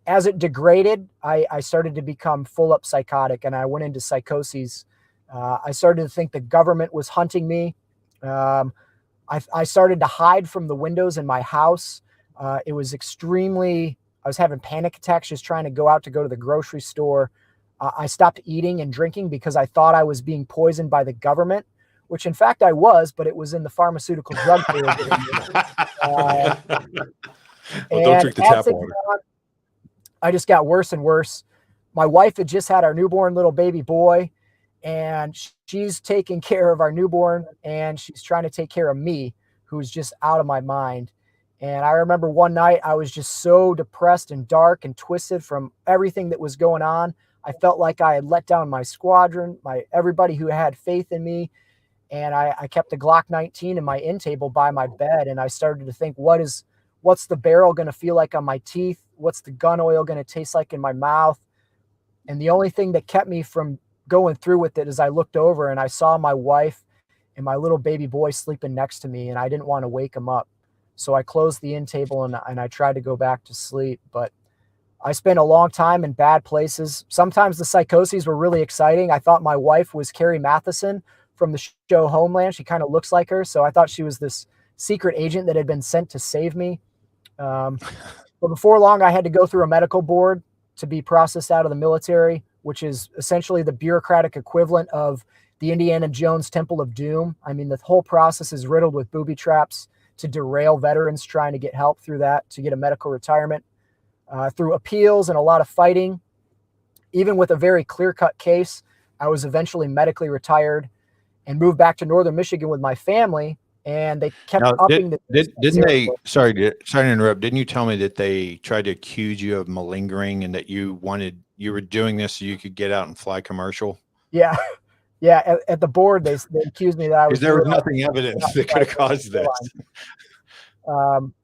As it degraded, I started to become full-up psychotic, and I went into psychoses. I started to think the government was hunting me. I started to hide from the windows in my house. It was I was having panic attacks just trying to go to the grocery store. I stopped eating and drinking because I thought I was being poisoned by the government, which in fact I was, but it was in the pharmaceutical drug period. Well, don't drink the tap water. I just got worse and worse. My wife had just had our newborn little baby boy, and she's taking care of our newborn, and she's trying to take care of me, who's just out of my mind. And I remember one night I was just so depressed and dark and twisted from everything that was going on. I felt like I had let down my squadron, everybody who had faith in me. And I kept a Glock 19 in my end table by my bed. And I started to think, what's the barrel going to feel like on my teeth? What's the gun oil going to taste like in my mouth? And the only thing that kept me from going through with it is I looked over and I saw my wife and my little baby boy sleeping next to me, and I didn't want to wake him up. So I closed the end table and I tried to go back to sleep. But I spent a long time in bad places. Sometimes the psychoses were really exciting. I thought my wife was Carrie Matheson from the show Homeland. She kind of looks like her. So I thought she was this secret agent that had been sent to save me. But before long, I had to go through a medical board to be processed out of the military, which is essentially the bureaucratic equivalent of the Indiana Jones Temple of Doom. I mean, the whole process is riddled with booby traps to derail veterans trying to get help through that, to get a medical retirement. Through appeals and a lot of fighting, even with a very clear-cut case, I was eventually medically retired and moved back to northern Michigan with my family. And they kept upping the. Didn't they? Sorry to interrupt. Didn't you tell me that they tried to accuse you of malingering and that you were doing this so you could get out and fly commercial? Yeah, yeah. At the board, they accused me that I was. Because there was nothing evidence that could have caused this.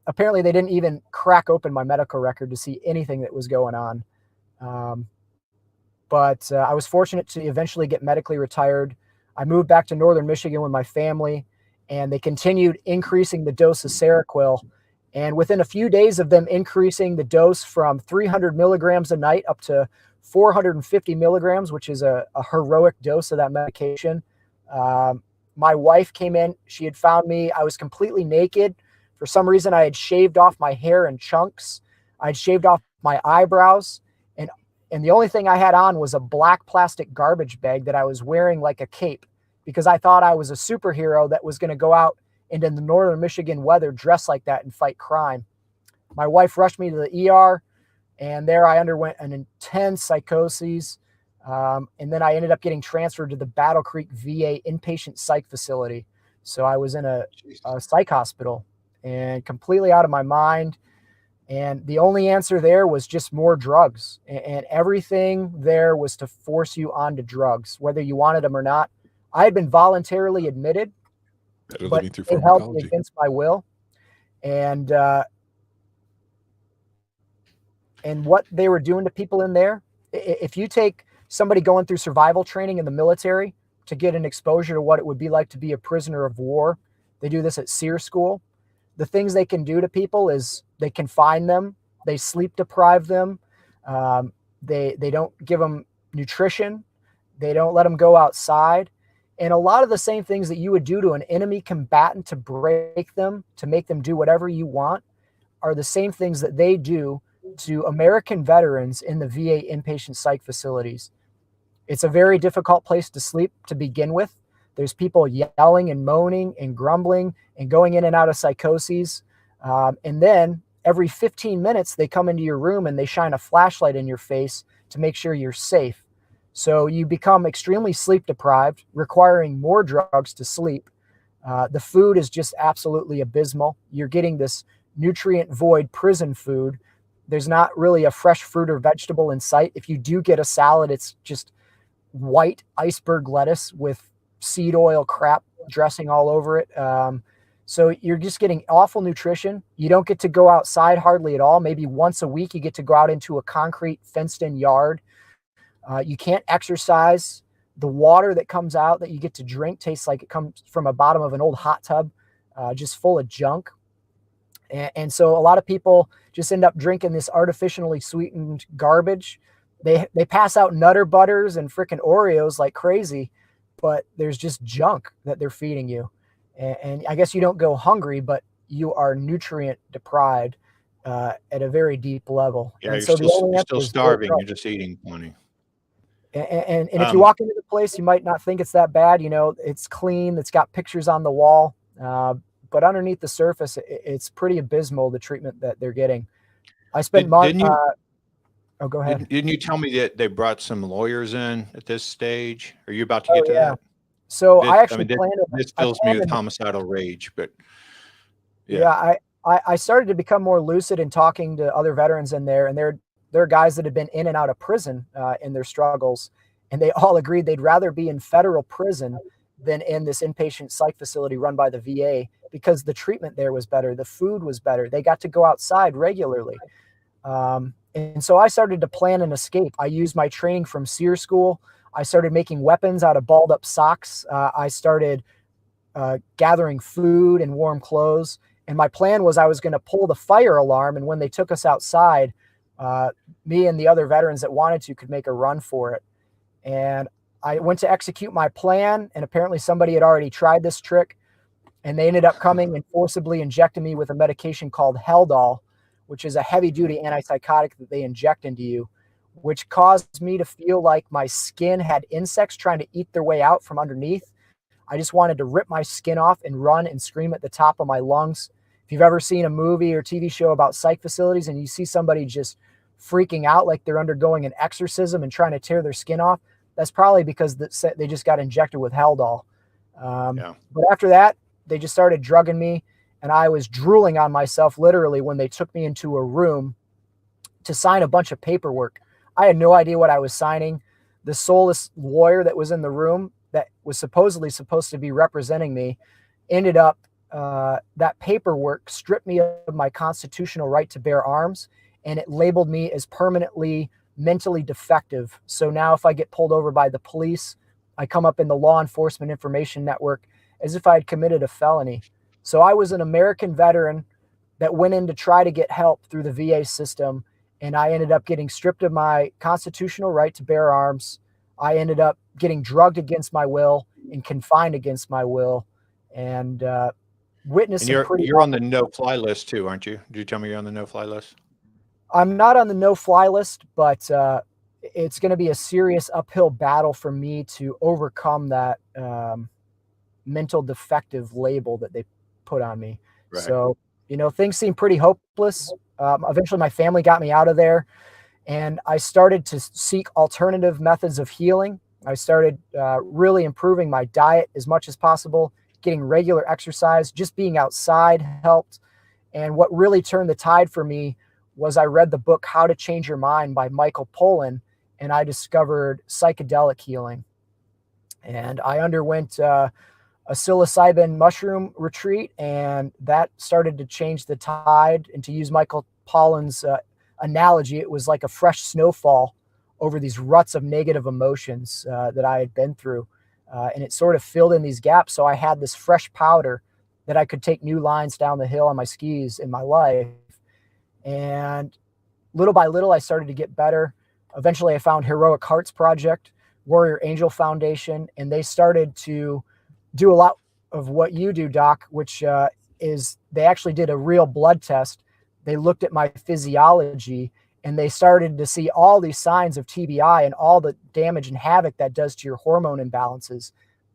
Apparently, they didn't even crack open my medical record to see anything that was going on. But I was fortunate to eventually get medically retired. I moved back to northern Michigan with my family, and they continued increasing the dose of Seroquel. And within a few days of them increasing the dose from 300 milligrams a night up to 450 milligrams, which is a heroic dose of that medication. My wife came in. She had found me. I was completely naked. For some reason, I had shaved off my hair in chunks. I'd shaved off my eyebrows. And the only thing I had on was a black plastic garbage bag that I was wearing like a cape, because I thought I was a superhero that was going to go out into the northern Michigan weather dressed like that and fight crime. My wife rushed me to the ER, and there I underwent an intense psychosis. And then I ended up getting transferred to the Battle Creek VA inpatient psych facility. So I was in a psych hospital and completely out of my mind. And the only answer there was just more drugs. And everything there was to force you onto drugs, whether you wanted them or not. I had been voluntarily admitted, Better but living through they held me pharmacology. against my will. And what they were doing to people in there, if you take somebody going through survival training in the military to get an exposure to what it would be like to be a prisoner of war, they do this at SEER school. The things they can do to people is they confine them, they sleep deprive them, they don't give them nutrition, they don't let them go outside. And a lot of the same things that you would do to an enemy combatant to break them, to make them do whatever you want, are the same things that they do to American veterans in the VA inpatient psych facilities. It's a very difficult place to sleep to begin with. There's people yelling and moaning and grumbling and going in and out of psychoses. And then every 15 minutes, they come into your room and they shine a flashlight in your face to make sure you're safe. So you become extremely sleep deprived, requiring more drugs to sleep. The food is just absolutely abysmal. You're getting this nutrient void prison food. There's not really a fresh fruit or vegetable in sight. If you do get a salad, it's just white iceberg lettuce with seed oil crap dressing all over it. So you're just getting awful nutrition. You don't get to go outside hardly at all. Maybe once a week, you get to go out into a concrete fenced in yard. You can't exercise. The water that comes out that you get to drink tastes like it comes from a bottom of an old hot tub, just full of junk. And so a lot of people just end up drinking this artificially sweetened garbage. They pass out Nutter Butters and frickin' Oreos like crazy, but there's just junk that they're feeding you. And I guess you don't go hungry, but you are nutrient deprived at a very deep level. Yeah, and you're so still starving. drugs. You're just eating plenty. And if you walk into the place, you might not think it's that bad. You know, it's clean. It's got pictures on the wall. But underneath the surface, it's pretty abysmal, the treatment that they're getting. I spent months. Oh, go ahead. Didn't you tell me that they brought some lawyers in at this stage? Are you about to get to that? So I actually planned it. This fills me with homicidal rage, but I started to become more lucid in talking to other veterans in there, and there are guys that have been in and out of prison in their struggles, and they all agreed they'd rather be in federal prison than in this inpatient psych facility run by the VA, because the treatment there was better, the food was better, they got to go outside regularly. And so I started to plan an escape. I used my training from SEER school. I started making weapons out of balled up socks. I started gathering food and warm clothes. And my plan was I was going to pull the fire alarm. And when they took us outside, me and the other veterans that wanted to could make a run for it. And I went to execute my plan. And apparently somebody had already tried this trick. And they ended up coming and forcibly injecting me with a medication called Haldol, which is a heavy-duty antipsychotic that they inject into you, which caused me to feel like my skin had insects trying to eat their way out from underneath. I just wanted to rip my skin off and run and scream at the top of my lungs. If you've ever seen a movie or TV show about psych facilities and you see somebody just freaking out like they're undergoing an exorcism and trying to tear their skin off, that's probably because they just got injected with Haldol. But after that, they just started drugging me. And I was drooling on myself literally when they took me into a room to sign a bunch of paperwork. I had no idea what I was signing. The soulless lawyer that was in the room that was supposedly supposed to be representing me ended up, that paperwork stripped me of my constitutional right to bear arms, and it labeled me as permanently mentally defective. So now if I get pulled over by the police, I come up in the law enforcement information network as if I had committed a felony. So I was an American veteran that went in to try to get help through the VA system, and I ended up getting stripped of my constitutional right to bear arms. I ended up getting drugged against my will and confined against my will, and witnessed And some pretty. you're on the no-fly list too, aren't you? Did you tell me you're on the no-fly list? I'm not on the no-fly list, but it's going to be a serious uphill battle for me to overcome that mental defective label that they put on me. Right. So, things seem pretty hopeless. Eventually my family got me out of there, and I started to seek alternative methods of healing. I started really improving my diet as much as possible, getting regular exercise, just being outside helped. And what really turned the tide for me was I read the book How to Change Your Mind by Michael Pollan, and I discovered psychedelic healing. And I underwent a psilocybin mushroom retreat, and that started to change the tide. And to use Michael Pollan's analogy, it was like a fresh snowfall over these ruts of negative emotions that I had been through. And it sort of filled in these gaps. So I had this fresh powder that I could take new lines down the hill on my skis in my life. And little by little, I started to get better. Eventually, I found Heroic Hearts Project, Warrior Angel Foundation, and they started to do a lot of what you do, Doc, which is they actually did a real blood test. They looked at my physiology, and they started to see all these signs of TBI and all the damage and havoc that does to your hormone imbalances.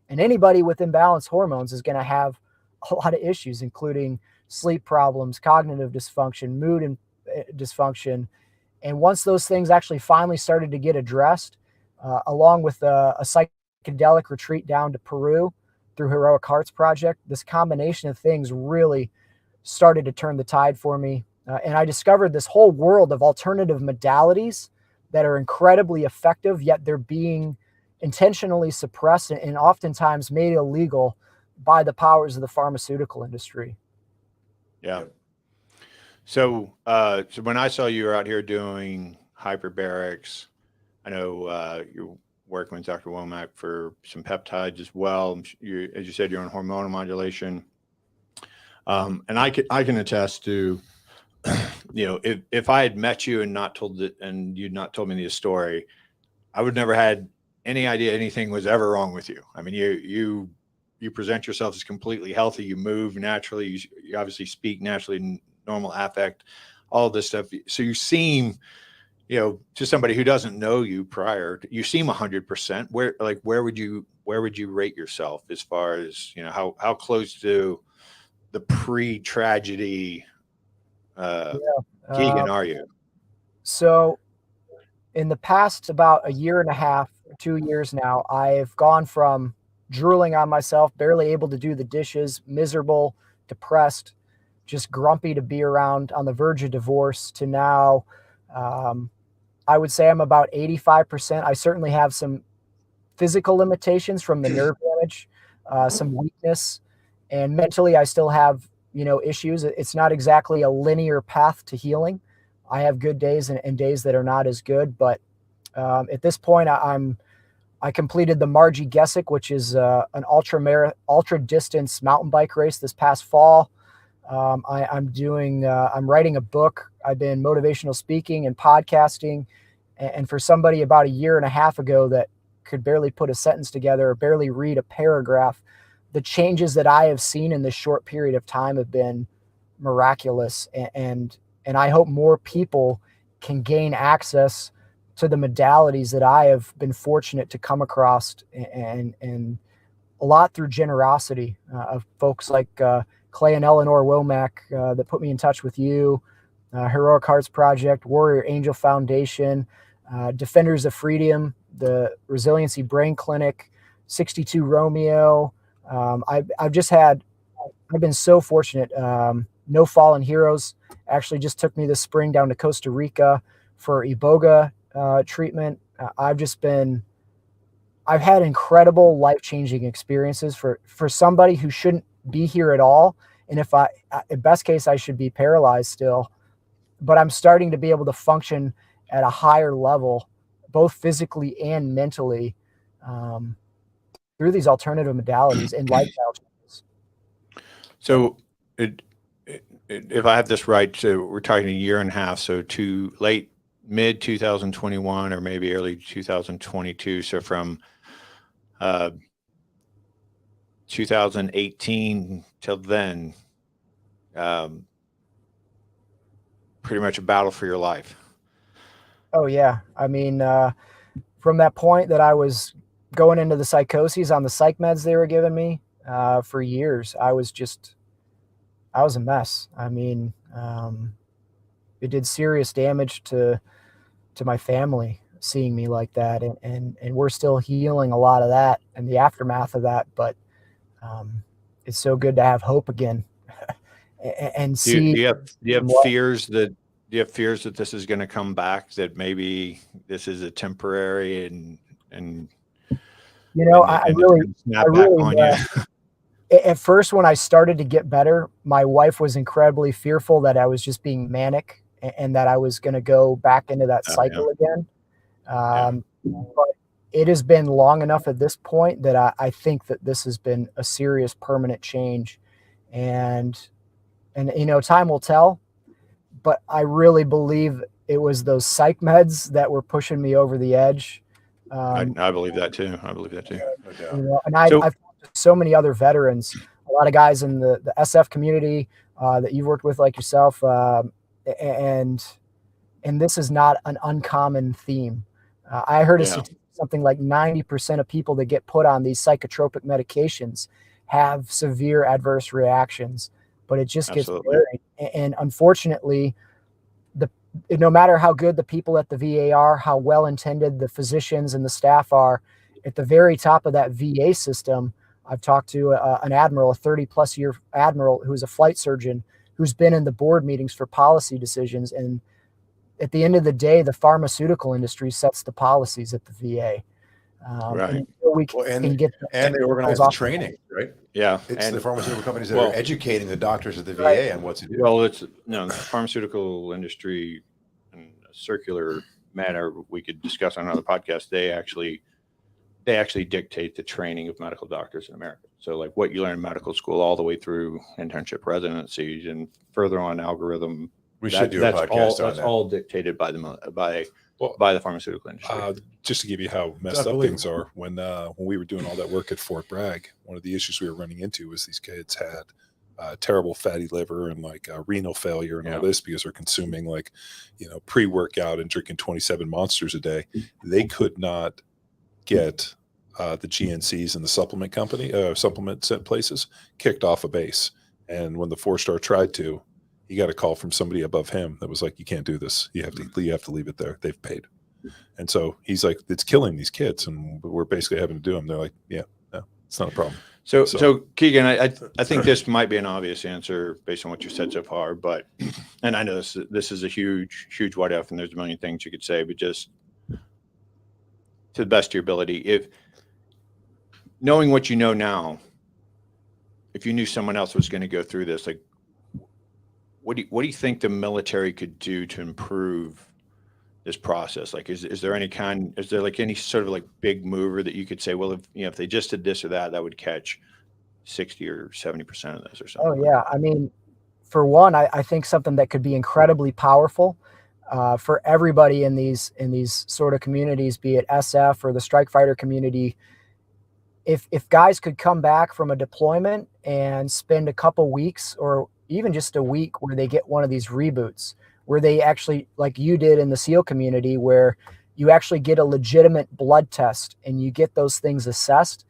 And anybody with imbalanced hormones is going to have a lot of issues, including sleep problems, cognitive dysfunction, mood and dysfunction. And once those things actually finally started to get addressed, along with a psychedelic retreat down to Peru through Heroic Hearts Project, this combination of things really started to turn the tide for me. And I discovered this whole world of alternative modalities that are incredibly effective, yet they're being intentionally suppressed and oftentimes made illegal by the powers of the pharmaceutical industry. Yeah. So when I saw you were out here doing hyperbarics, I know you're working with Dr. Womack for some peptides as well. As you said, you're on hormonal modulation. And I can attest to, if I had met you and not told it, and you'd not told me the story, I would never had any idea anything was ever wrong with you. I mean, you present yourself as completely healthy. You move naturally. You obviously speak naturally, normal affect, all of this stuff. So you seem, to somebody who doesn't know you prior, you seem 100%. Where would you rate yourself as far as, how close to the pre-tragedy Kegan are you? So in the past about a year and a half, 2 years now, I've gone from drooling on myself, barely able to do the dishes, miserable, depressed, just grumpy to be around, on the verge of divorce, to now I would say I'm about 85%. I certainly have some physical limitations from the nerve damage, some weakness, and mentally I still have issues. It's not exactly a linear path to healing. I have good days and days that are not as good, but at this point I completed the Margie Gessick, which is an ultra distance mountain bike race this past fall. I'm writing a book. I've been motivational speaking and podcasting. And for somebody about a year and a half ago that could barely put a sentence together or barely read a paragraph, the changes that I have seen in this short period of time have been miraculous. And I hope more people can gain access to the modalities that I have been fortunate to come across, and a lot through generosity of folks like Clay and Eleanor Womack that put me in touch with you, Heroic Hearts Project, Warrior Angel Foundation, Defenders of Freedom, the Resiliency Brain Clinic, 62 Romeo. I've been so fortunate. No Fallen Heroes actually just took me this spring down to Costa Rica for Iboga treatment. I've had incredible life-changing experiences for somebody who shouldn't be here at all. And at best case, I should be paralyzed still, but I'm starting to be able to function at a higher level, both physically and mentally, through these alternative modalities and lifestyle changes. So if I have this right, so we're talking a year and a half, so to late mid 2021 or maybe early 2022. So from 2018 till then, pretty much a battle for your life. Oh yeah. I mean, from that point that I was going into the psychoses on the psych meds they were giving me for years, I was a mess. I mean, it did serious damage to my family seeing me like that. And we're still healing a lot of that and the aftermath of that. But it's so good to have hope again and see. Do you have fears that this is going to come back, that maybe this is a temporary and I really at first, when I started to get better, my wife was incredibly fearful that I was just being manic and that I was going to go back into that cycle again. But it has been long enough at this point that I think that this has been a serious permanent change, and time will tell, but I really believe it was those psych meds that were pushing me over the edge. I believe that too. No doubt. And I've talked to so many other veterans, a lot of guys in the SF community that you've worked with, like yourself, and this is not an uncommon theme. I heard something like 90% of people that get put on these psychotropic medications have severe adverse reactions, but it just gets buried. And unfortunately, no matter how good the people at the VA are, how well-intended the physicians and the staff are, at the very top of that VA system, I've talked to an admiral, a 30-plus year admiral who's a flight surgeon, who's been in the board meetings for policy decisions. And at the end of the day, the pharmaceutical industry sets the policies at the VA. Right. And they organize the training, right? Yeah. It's the pharmaceutical companies that are educating the doctors at the VA on what to do. Well, the pharmaceutical industry in a circular manner, we could discuss on another podcast. They actually dictate the training of medical doctors in America. So like what you learn in medical school all the way through internship residencies and further on algorithm. We should do a podcast on that's that. all dictated by the pharmaceutical industry. Just to give you how messed up things are, when we were doing all that work at Fort Bragg, one of the issues we were running into was these kids had terrible fatty liver and renal failure and all this because they're consuming pre-workout and drinking 27 Monsters a day. They could not get the GNCs and the supplement set places kicked off a base. And when the 4-star tried to, he got a call from somebody above him that was like, "You can't do this. You have to leave it there. They've paid." And so he's like, "It's killing these kids," and we're basically having to do them. They're like, "Yeah, no, it's not a problem." So Kegan, I think this might be an obvious answer based on what you said so far, and I know this is a huge what if, and there's a million things you could say, but just to the best of your ability, if knowing what you know now, if you knew someone else was going to go through this, what do you think the military could do to improve this process? Is there any sort of big mover that you could say, well, if they just did this or that would catch 60 or 70% of this or something? Oh yeah. I mean, for one, I think something that could be incredibly powerful for everybody in these sort of communities, be it SF or the strike fighter community. If guys could come back from a deployment and spend a couple weeks or even just a week where they get one of these reboots, where they actually, like you did in the SEAL community, where you actually get a legitimate blood test and you get those things assessed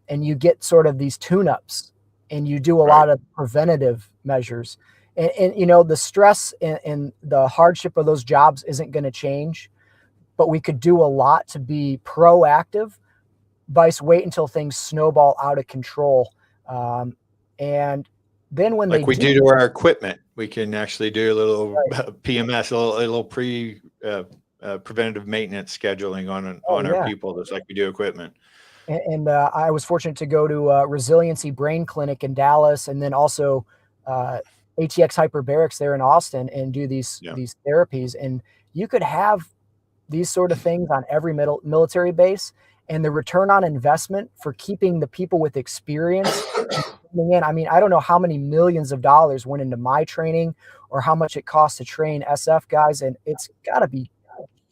and you get sort of these tune-ups and you do a lot of preventative measures. And the stress and the hardship of those jobs isn't going to change, but we could do a lot to be proactive, vice wait until things snowball out of control. And then when we do to our equipment, we can actually do a little PMS, a little preventative maintenance scheduling on our people, just like we do equipment. And I was fortunate to go to a resiliency brain clinic in Dallas, and then also ATX hyperbarics there in Austin, and do these therapies. And you could have these sort of things on every military base, and the return on investment for keeping the people with experience in. I mean, I don't know how many millions of dollars went into my training or how much it costs to train SF guys, and it's got to be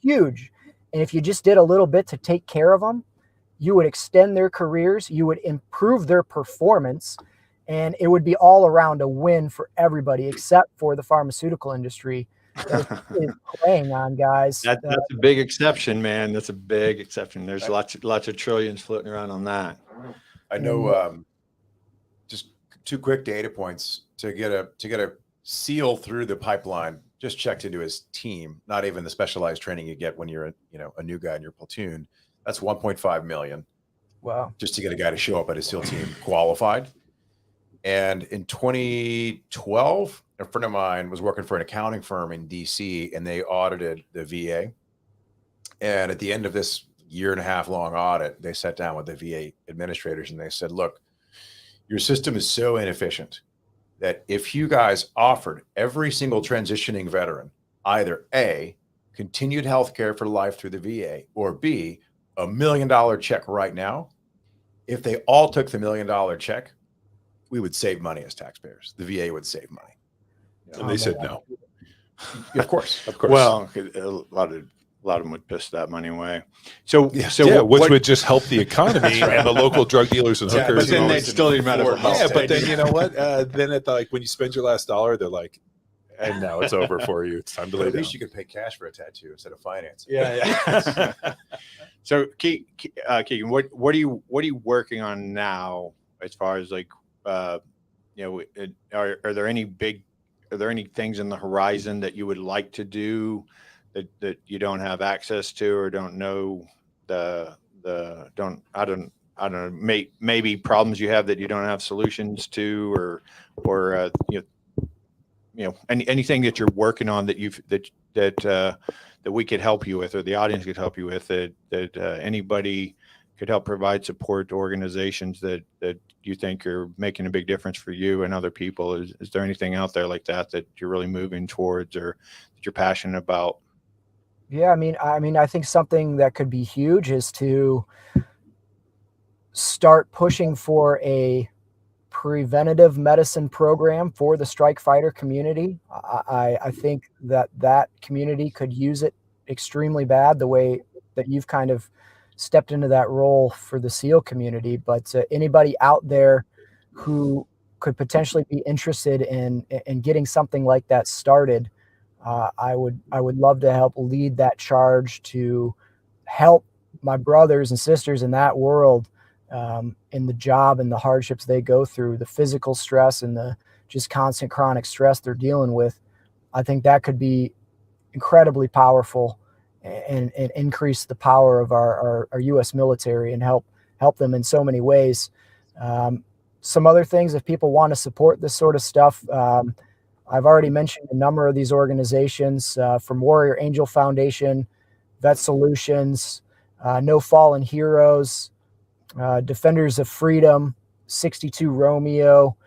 huge. And if you just did a little bit to take care of them, you would extend their careers, you would improve their performance, and it would be all around a win for everybody except for the pharmaceutical industry that is preying on guys. That's a big exception, man. That's a big exception. There's lots of trillions floating around on that. I know. Just 2 quick data points to get a SEAL through the pipeline. Just checked into his team. Not even the specialized training you get when you're a new guy in your platoon. That's 1.5 million. Wow. Just to get a guy to show up at his SEAL team qualified. And in 2012, a friend of mine was working for an accounting firm in DC, and they audited the VA. And at the end of this 1.5 year long audit, they sat down with the VA administrators and they said, look, your system is so inefficient that if you guys offered every single transitioning veteran either A, continued health care for life through the VA, or B, $1 million check right now, if they all took the $1 million check, we would save money as taxpayers. The VA would save money. And they said no. Of course. Well, a lot of them would piss that money away. So which would just help the economy and the local drug dealers and hookers. but then they'd still need medical help. Yeah, but then you know what? Then at when you spend your last dollar, they're like, and now it's over for you. It's time to lay At down. least you could pay cash for a tattoo instead of financing. Yeah. So, Kegan, what are you working on now as far as are there any things in the horizon that you would like to do that you don't have access to or don't know maybe problems you have that you don't have solutions to or anything that you're working on that we could help you with or the audience could help you with that anybody could help provide support to organizations that you think are making a big difference for you and other people. Is there anything out there like that you're really moving towards or that you're passionate about? Yeah, I mean, I think something that could be huge is to start pushing for a preventative medicine program for the strike fighter community. I think that community could use it extremely bad, the way that you've kind of stepped into that role for the SEAL community. But anybody out there who could potentially be interested in getting something like that started, I would love to help lead that charge to help my brothers and sisters in that world, in the job and the hardships they go through, the physical stress and the just constant chronic stress they're dealing with. I think that could be incredibly powerful and increase the power of our U.S. military and help them in so many ways. Some other things, if people want to support this sort of stuff, I've already mentioned a number of these organizations, from Warrior Angel Foundation, Vet Solutions, No Fallen Heroes, Defenders of Freedom, 62 Romeo.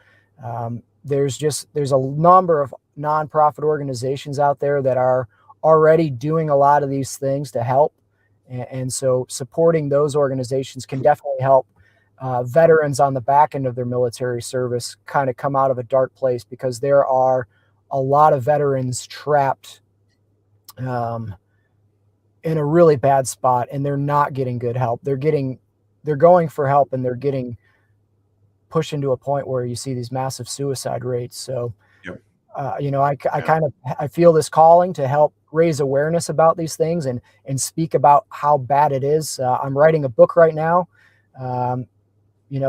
There's a number of nonprofit organizations out there that are already doing a lot of these things to help. And so supporting those organizations can definitely help veterans on the back end of their military service kind of come out of a dark place, because there are a lot of veterans trapped in a really bad spot, and they're not getting good help. They're going for help, and they're getting pushed into a point where you see these massive suicide rates. So, I feel this calling to help raise awareness about these things and speak about how bad it is. I'm writing a book right now.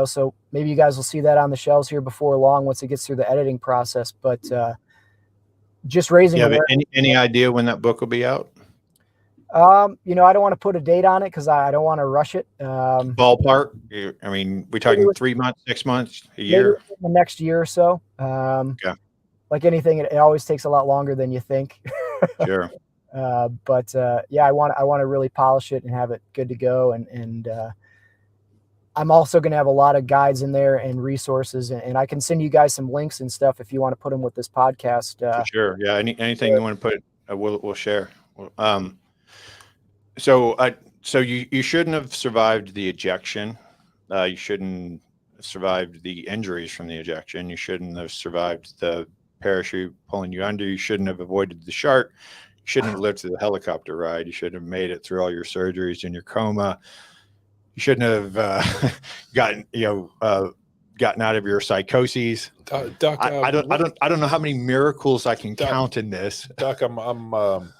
So maybe you guys will see that on the shelves here before long once it gets through the editing process. But just raising awareness. Any idea when that book will be out? I don't want to put a date on it because I don't want to rush it. Ballpark? I mean, we talking 3 months, 6 months, a year? The next year or so. Like anything, it always takes a lot longer than you think. Sure. I want to really polish it and have it good to go. And I'm also going to have a lot of guides in there and resources, and I can send you guys some links and stuff if you want to put them with this podcast. For sure. Yeah. Anything you want to put, we'll share. So you shouldn't have survived the ejection. You shouldn't have survived the injuries from the ejection. You shouldn't have survived the parachute pulling you under. You shouldn't have avoided the shark. shouldn't have lived through the helicopter ride. You shouldn't have made it through all your surgeries and your coma. You shouldn't have gotten out of your psychoses. Doc, I don't know how many miracles I can count in this. Doc, I'm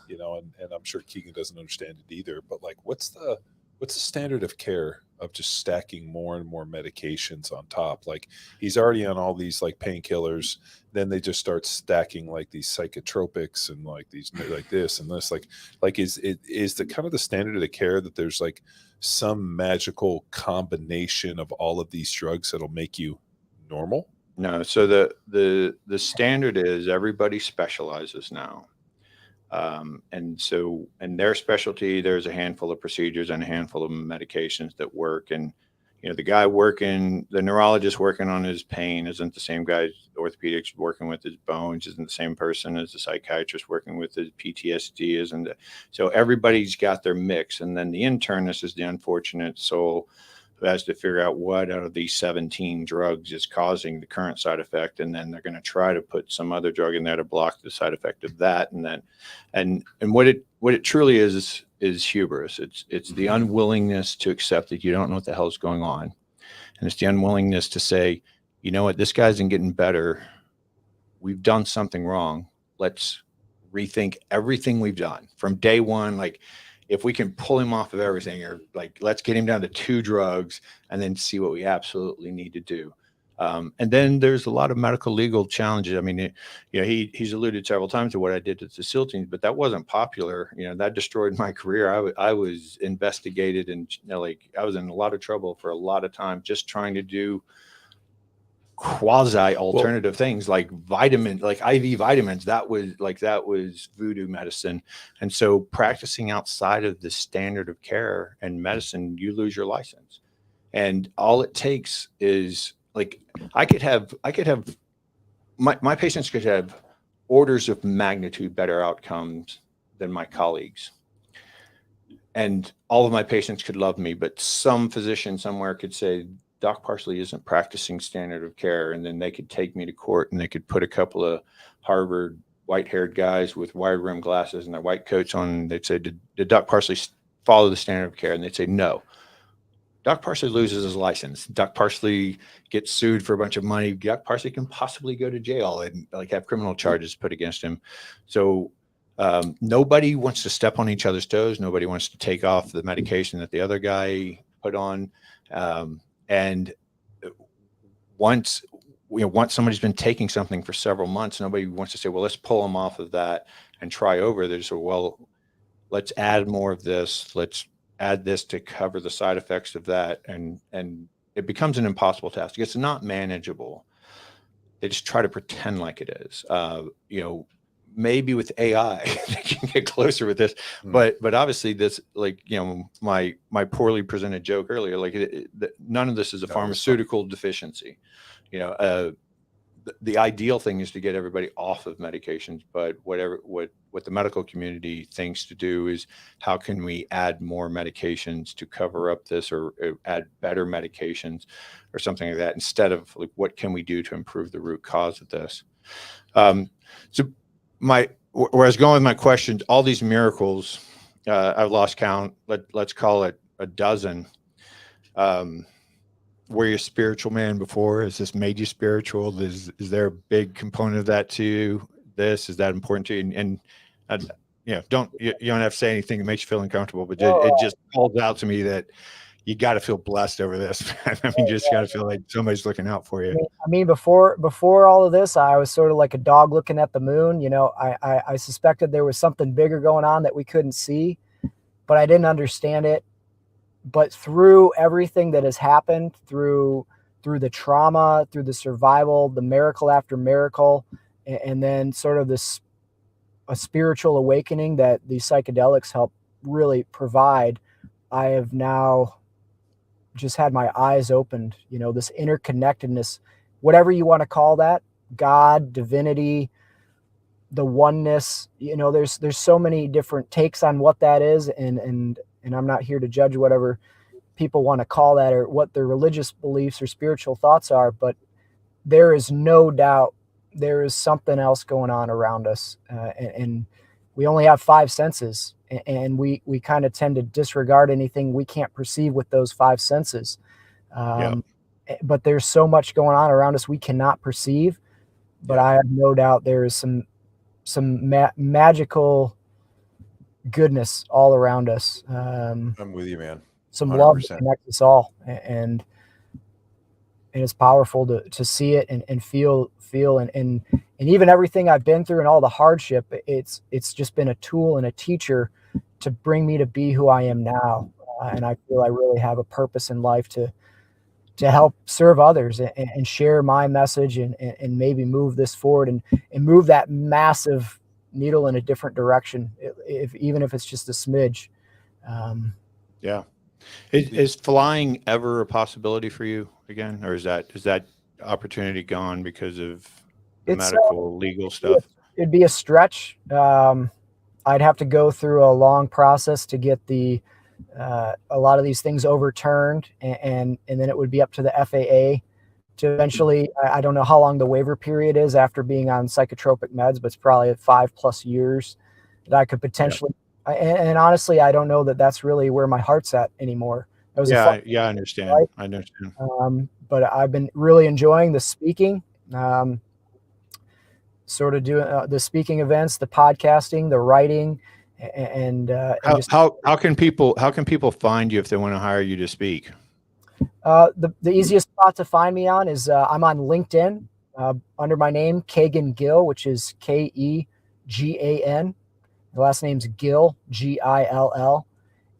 you know, and I'm sure Kegan doesn't understand it either, but like, what's the standard of care of just stacking more and more medications on top? Like, he's already on all these like painkillers, then they just start stacking like these psychotropics and like these like this and this. Like is the kind of the standard of the care that there's like some magical combination of all of these drugs that'll make you normal? No. So the standard is everybody specializes now. And so in their specialty, there's a handful of procedures and a handful of medications that work. And, you know, the neurologist working on his pain isn't the same guy. Orthopedics working with his bones isn't the same person as the psychiatrist working with his PTSD isn't. So everybody's got their mix. And then the internist is the unfortunate soul who has to figure out what out of these 17 drugs is causing the current side effect. And then they're going to try to put some other drug in there to block the side effect of that. And then, and what it truly is hubris. It's the unwillingness to accept that you don't know what the hell is going on. And it's the unwillingness to say, you know what, this guy isn't getting better. We've done something wrong. Let's rethink everything we've done from day one. Like, if we can pull him off of everything, or like, let's get him down to 2 drugs and then see what we absolutely need to do. And then there's a lot of medical legal challenges. I mean, he's alluded several times to what I did to the SEAL teams, but that wasn't popular. You know, that destroyed my career. I was investigated and I was in a lot of trouble for a lot of time just trying to do quasi alternative things like IV vitamins. That was voodoo medicine. And so practicing outside of the standard of care and medicine, you lose your license. And all it takes is like, I could have my patients could have orders of magnitude better outcomes than my colleagues. And all of my patients could love me, but some physician somewhere could say, Doc Parsley isn't practicing standard of care. And then they could take me to court and they could put a couple of Harvard white-haired guys with wide-rimmed glasses and their white coats on. And they'd say, did Doc Parsley follow the standard of care? And they'd say, no. Doc Parsley loses his license. Doc Parsley gets sued for a bunch of money. Doc Parsley can possibly go to jail and like have criminal charges put against him. So nobody wants to step on each other's toes. Nobody wants to take off the medication that the other guy put on. And once somebody's been taking something for several months, nobody wants to say, well, let's pull them off of that and try over. They just say, well, let's add more of this. Let's add this to cover the side effects of that. And it becomes an impossible task. It's not manageable. They just try to pretend like it is. Maybe with AI, they can get closer with this, but obviously this, my poorly presented joke earlier, none of this is a pharmaceutical deficiency. The ideal thing is to get everybody off of medications, but what the medical community thinks to do is how can we add more medications to cover up this, or add better medications or something like that, instead of like, what can we do to improve the root cause of this? Where I was going with my questions, all these miracles, I've lost count. Let's call it a dozen. Were you a spiritual man before? Has this made you spiritual? Is there a big component of that to you? Is that important to you? And you don't have to say anything that makes you feel uncomfortable, but it just calls out to me that you got to feel blessed over this. I mean, you just got to feel like somebody's looking out for you. I mean, before all of this, I was sort of like a dog looking at the moon. I suspected there was something bigger going on that we couldn't see, but I didn't understand it. But through everything that has happened, through the trauma, through the survival, the miracle after miracle, and then sort of a spiritual awakening that these psychedelics help really provide, I have now just had my eyes opened, this interconnectedness, whatever you want to call that, God, divinity, the oneness, there's so many different takes on what that is. And I'm not here to judge whatever people want to call that or what their religious beliefs or spiritual thoughts are, but there is no doubt there is something else going on around us. And we only have five senses, and we kind of tend to disregard anything we can't perceive with those five senses. But there's so much going on around us we cannot perceive. But I have no doubt there is some magical goodness all around us. I'm with you, man. Some 100%. love that connects us all, and it's powerful to see it and feel and even everything I've been through and all the hardship. It's just been a tool and a teacher to bring me to be who I am now, and I feel I really have a purpose in life to help serve others and share my message and maybe move this forward and move that massive needle in a different direction, even if it's just a smidge. Is flying ever a possibility for you again, or is that opportunity gone because of the medical legal stuff? It'd be a stretch. I'd have to go through a long process to get a lot of these things overturned, and then it would be up to the FAA to eventually, I don't know how long the waiver period is after being on psychotropic meds, but it's probably 5+ years that I could potentially, and honestly, I don't know that that's really where my heart's at anymore. That was I understand. Right? I understand. But I've been really enjoying the speaking, sort of doing the speaking events, the podcasting, the writing, and how can people find you if they want to hire you to speak? The easiest spot to find me on is I'm on LinkedIn under my name, Kegan Gill, which is Kegan. The last name's Gill, Gill.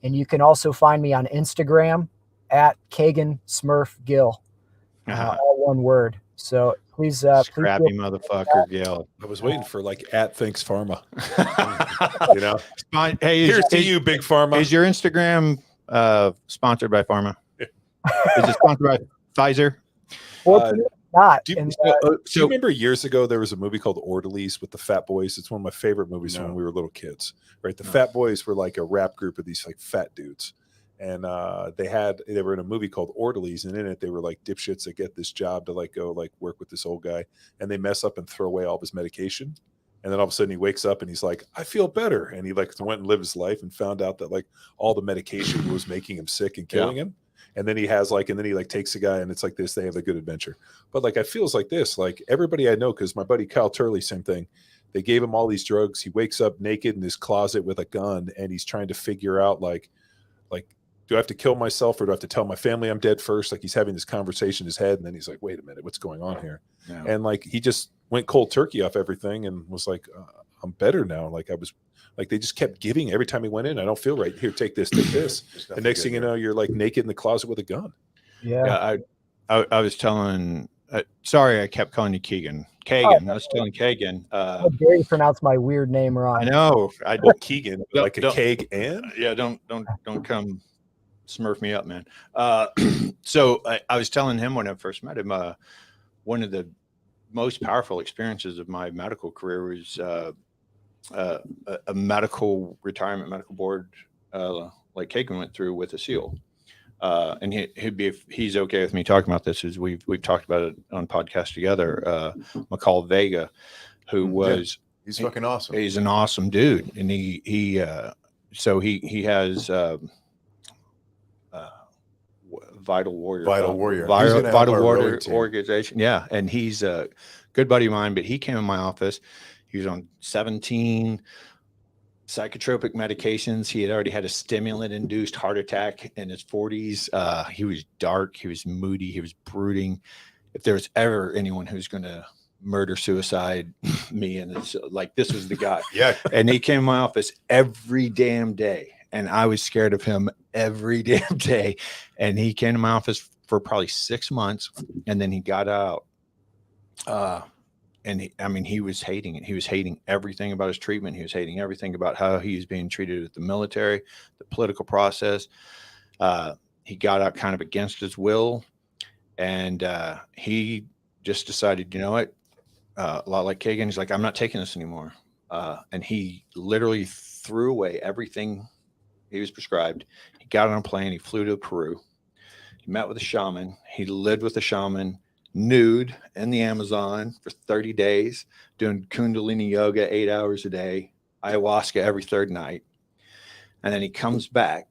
And you can also find me on Instagram at Kegan SMURF Gill, all one word. So please, scrappy motherfucker, Gill. I was waiting for like at Thanks Pharma. Hey, here's to you, Big Pharma. Is your Instagram sponsored by Pharma? Is it sponsored by Pfizer? Fortunately, not. Do you remember years ago there was a movie called Orderlies with the Fat Boys? It's one of my favorite movies from when we were little kids. Right, the Fat Boys were like a rap group of these like fat dudes, and they were in a movie called Orderlies, and in it they were like dipshits that get this job to like go like work with this old guy, and they mess up and throw away all of his medication. And then all of a sudden he wakes up and he's like, I feel better. And he like went and lived his life and found out that like all the medication was making him sick and killing him. And then he takes the guy and it's like this, they have a good adventure. But like, I feels like this, like everybody I know, cause my buddy Kyle Turley, same thing. They gave him all these drugs. He wakes up naked in his closet with a gun and he's trying to figure out like, do I have to kill myself or do I have to tell my family I'm dead first? Like he's having this conversation in his head. And then he's like, wait a minute, what's going on here? Yeah. And like, he just went cold turkey off everything and was like, I'm better now. Like I was like, they just kept giving every time he went in. I don't feel right. Here, take this, take this. The next thing you know, you're like naked in the closet with a gun. Yeah. I was telling, sorry, I kept calling you Kegan. Kegan. I was telling Kegan. How dare you pronounce my weird name wrong? I know. Kegan, like a keg and? Yeah, don't come smurf me up, man. So I was telling him when I first met him, one of the most powerful experiences of my medical career was a medical retirement medical board like Kegan went through with a SEAL. And he's okay with me talking about this, as we've talked about it on podcast together. McCall Vega, who was he's fucking awesome. He's an awesome dude, and he has Vital Warrior organization. Yeah, and he's a good buddy of mine. But he came in my office. He was on 17 psychotropic medications. He had already had a stimulant-induced heart attack in his 40s. He was dark. He was moody. He was brooding. If there was ever anyone who's going to murder, suicide me, and it's like, this was the guy. Yeah. And he came to my office every damn day, and I was scared of him every damn day. And he came to my office for probably 6 months, and then he got out. And he was hating it. He was hating everything about his treatment. He was hating everything about how he was being treated at the military, the political process. He got out kind of against his will. And he just decided, you know what? A lot like Kegan, he's like, I'm not taking this anymore. And he literally threw away everything he was prescribed. He got on a plane. He flew to Peru. He met with a shaman. He lived with a shaman nude in the Amazon for 30 days, doing Kundalini yoga 8 hours a day. ayahuasca every third night. And then he comes back,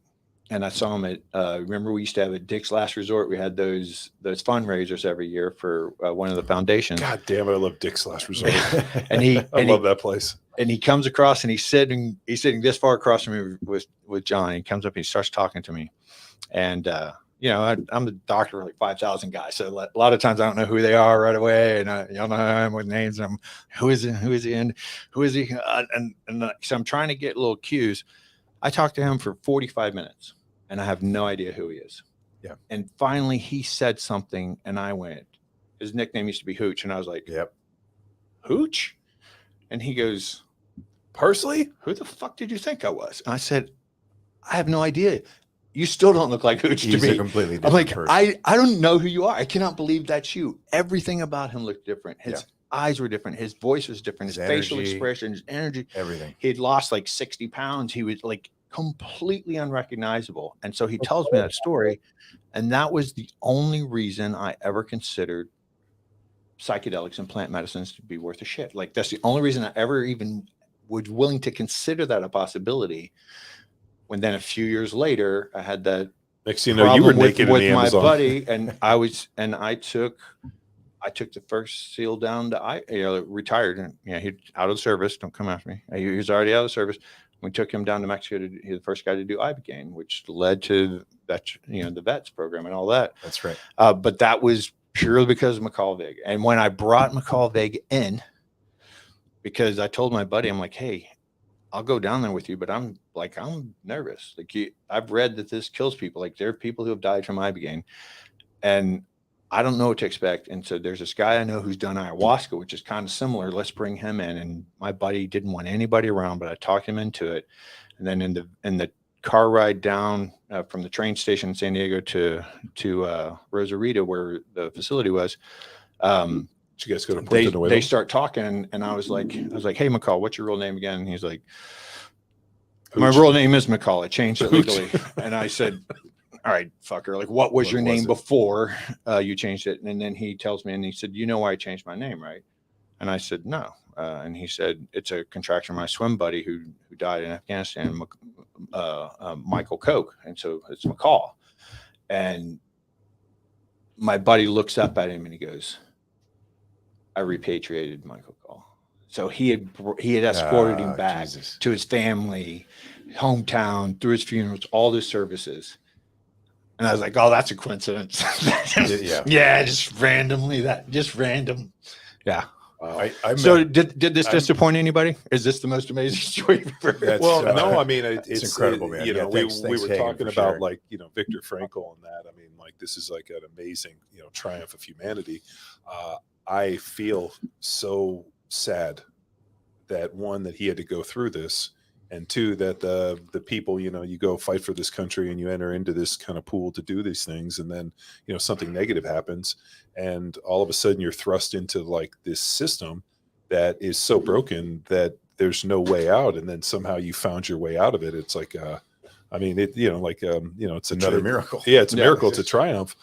and I saw him at, remember we used to have at Dick's Last Resort. We had those fundraisers every year for one of the foundations. God damn it. I love Dick's Last Resort. And he, I love that place. and he comes across, and he's sitting this far across from me with John. He comes up and he starts talking to me. And, you know, I'm the doctor for like 5,000 guys. So a lot of times I don't know who they are right away. And y'all know I'm with names. And who is he? And who is he? So I'm trying to get little cues. I talked to him for 45 minutes and I have no idea who he is. Yeah. And finally he said something and I went, his nickname used to be Hooch. And I was like, Yep. Hooch? And he goes, Parsley? who the fuck did you think I was? And I said, I have no idea. You still don't look like Hooch to He's a me. completely I'm different like, person. I don't know who you are. I cannot believe that's you. Everything about him looked different. His eyes were different. His voice was different. His His facial energy. expression, his energy. Everything. He had lost like 60 pounds. He was like completely unrecognizable. And so he tells me that story. And that was the only reason I ever considered psychedelics and plant medicines to be worth a shit. Like that's the only reason I ever even was willing to consider that a possibility. When then a few years later, I had that Next thing you know, you were problem naked with in the my Amazon. buddy, and I took the first SEAL down to retired, and he out of the service. Don't come after me. He was already out of service. We took him down to Mexico he was the first guy to do Ibogaine, which led to that, the vets program and all that. That's right. But that was purely because of McCall-Vig. And when I brought McCall-Vig in, because I told my buddy, I'm like, hey, I'll go down there with you, but I'm nervous. Like I've read that this kills people. Like there are people who have died from Ibogaine, and I don't know what to expect. And so there's this guy I know who's done ayahuasca, which is kind of similar. Let's bring him in. And my buddy didn't want anybody around, but I talked him into it. And then in the car ride down from the train station in San Diego to Rosarito, where the facility was, Did you guys go to Puerto Nuevo? they start talking, and I was like, hey, McCall, what's your real name again? And he's like, my Hooch. real name is McCall. I changed it Hooch. legally. And I said, all right, fucker. Like, what was What your was name it? before you changed it? And then he tells me, and he said, you know why I changed my name, right? And I said, no. And he said, it's a contraction of my swim buddy who died in Afghanistan, Michael Koch. And so it's McCall. And my buddy looks up at him and he goes, I repatriated Michael Koch. So he had escorted him back Jesus. to his family, hometown, through his funerals, all the services. And I was like, oh, that's a coincidence. Yeah. Just randomly, just random. Yeah. I So met- did this disappoint anybody? Is this the most amazing story you've ever heard? That's, Well, uh, no, I mean, it's incredible, man. You know, Yeah, thanks, we were Kegan, talking for about sharing. like, Viktor Frankl and that. I mean, like, this is like an amazing, triumph of humanity. I feel so sad that one, that he had to go through this, and two, that the people, you go fight for this country and you enter into this kind of pool to do these things, and then something negative happens, and all of a sudden you're thrust into like this system that is so broken that there's no way out, and then somehow you found your way out of it. It's like I mean, it's another miracle. Yeah, it's a Yeah, miracle. it's It's a triumph.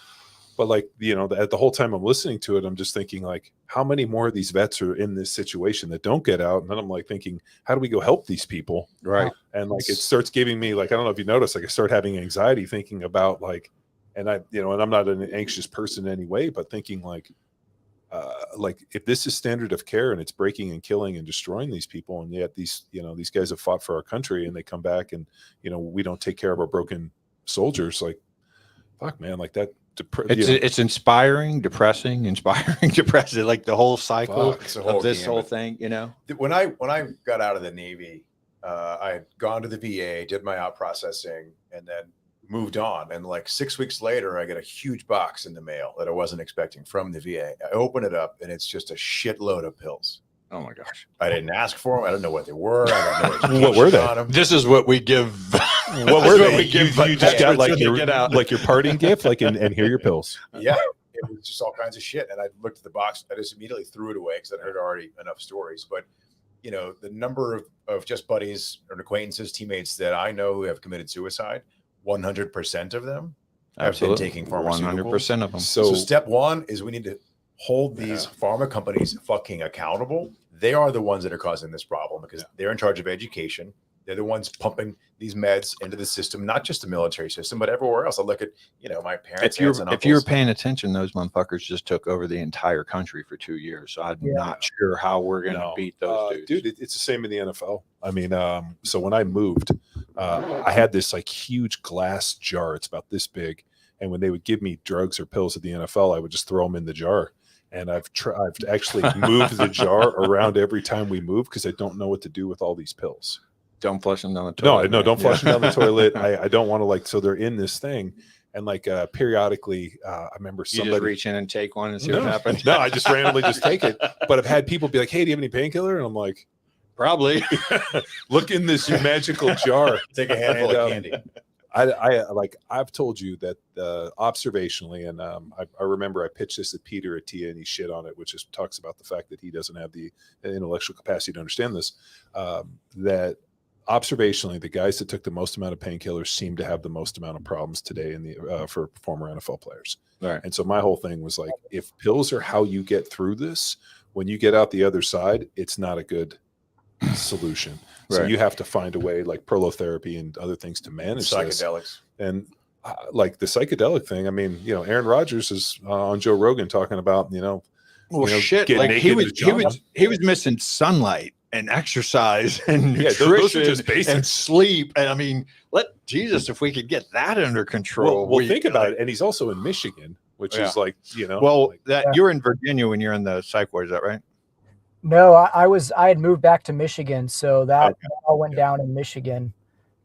But like, the whole time I'm listening to it, I'm just thinking like, how many more of these vets are in this situation that don't get out? And then I'm like thinking, how do we go help these people? Right. And like, it starts giving me like, I don't know if you noticed, like I start having anxiety thinking about like, and and I'm not an anxious person anyway, but thinking like if this is standard of care and it's breaking and killing and destroying these people, and yet these guys have fought for our country and they come back and, we don't take care of our broken soldiers. Like, fuck, man, like that. It's inspiring, depressing, depressing, like the whole cycle Fuck, it's a whole of this whole gamut. thing, When I got out of the Navy, I had gone to the VA, did my out processing, and then moved on. And like 6 weeks later, I get a huge box in the mail that I wasn't expecting from the VA. I open it up, and it's just a shitload of pills. Oh my gosh. I didn't ask for them. I don't know what they were. I got no education What were they? on them. This is what we give. What were they? We give You just got like your get out. like your parting gift, like and here are your pills. Yeah, it was just all kinds of shit. And I looked at the box. I just immediately threw it away because I'd heard already enough stories. But the number of just buddies or acquaintances, teammates that I know who have committed suicide, 100% of them have been taking pharmaceuticals. 100% of them. So step one is we need to hold these pharma companies fucking accountable. they are the ones that are causing this problem because they're in charge of education. They're the ones pumping these meds into the system, not just the military system, but everywhere else. I look at, my parents. If you were paying attention, those motherfuckers just took over the entire country for 2 years. So I'm not sure how we're going to beat those dudes. Dude, it's the same in the NFL. I mean, so when I moved, I had this like huge glass jar. It's about this big. And when they would give me drugs or pills at the NFL, I would just throw them in the jar. And I've actually moved the jar around every time we move because I don't know what to do with all these pills. Don't flush them down the toilet. No, don't flush them down the toilet. I don't want to so they're in this thing. And periodically, I remember somebody just reach in and take one and see what happens. No, I just randomly just take it. But I've had people be like, "Hey, do you have any painkiller?" And I'm like, probably. Look in this magical jar. Take a handful of candy. I've told you that observationally, and I remember I pitched this at Peter at TIA and he shit on it, which just talks about the fact that he doesn't have the intellectual capacity to understand this. That observationally, the guys that took the most amount of painkillers seem to have the most amount of problems today in the for former NFL players. Right. And so my whole thing was like, if pills are how you get through this, when you get out the other side, it's not a good solution. So you have to find a way like prolotherapy and other things to manage psychedelics. This. And like the psychedelic thing, I mean, Aaron Rodgers is on Joe Rogan talking about, shit. Like he was missing sunlight and exercise and nutrition those are just basic. And sleep. And I mean, Jesus, if we could get that under control. Well, think about it. And he's also in Michigan, which is like, you're in Virginia when you're in the psych ward, is that right? No, I had moved back to Michigan, so that all went down in Michigan.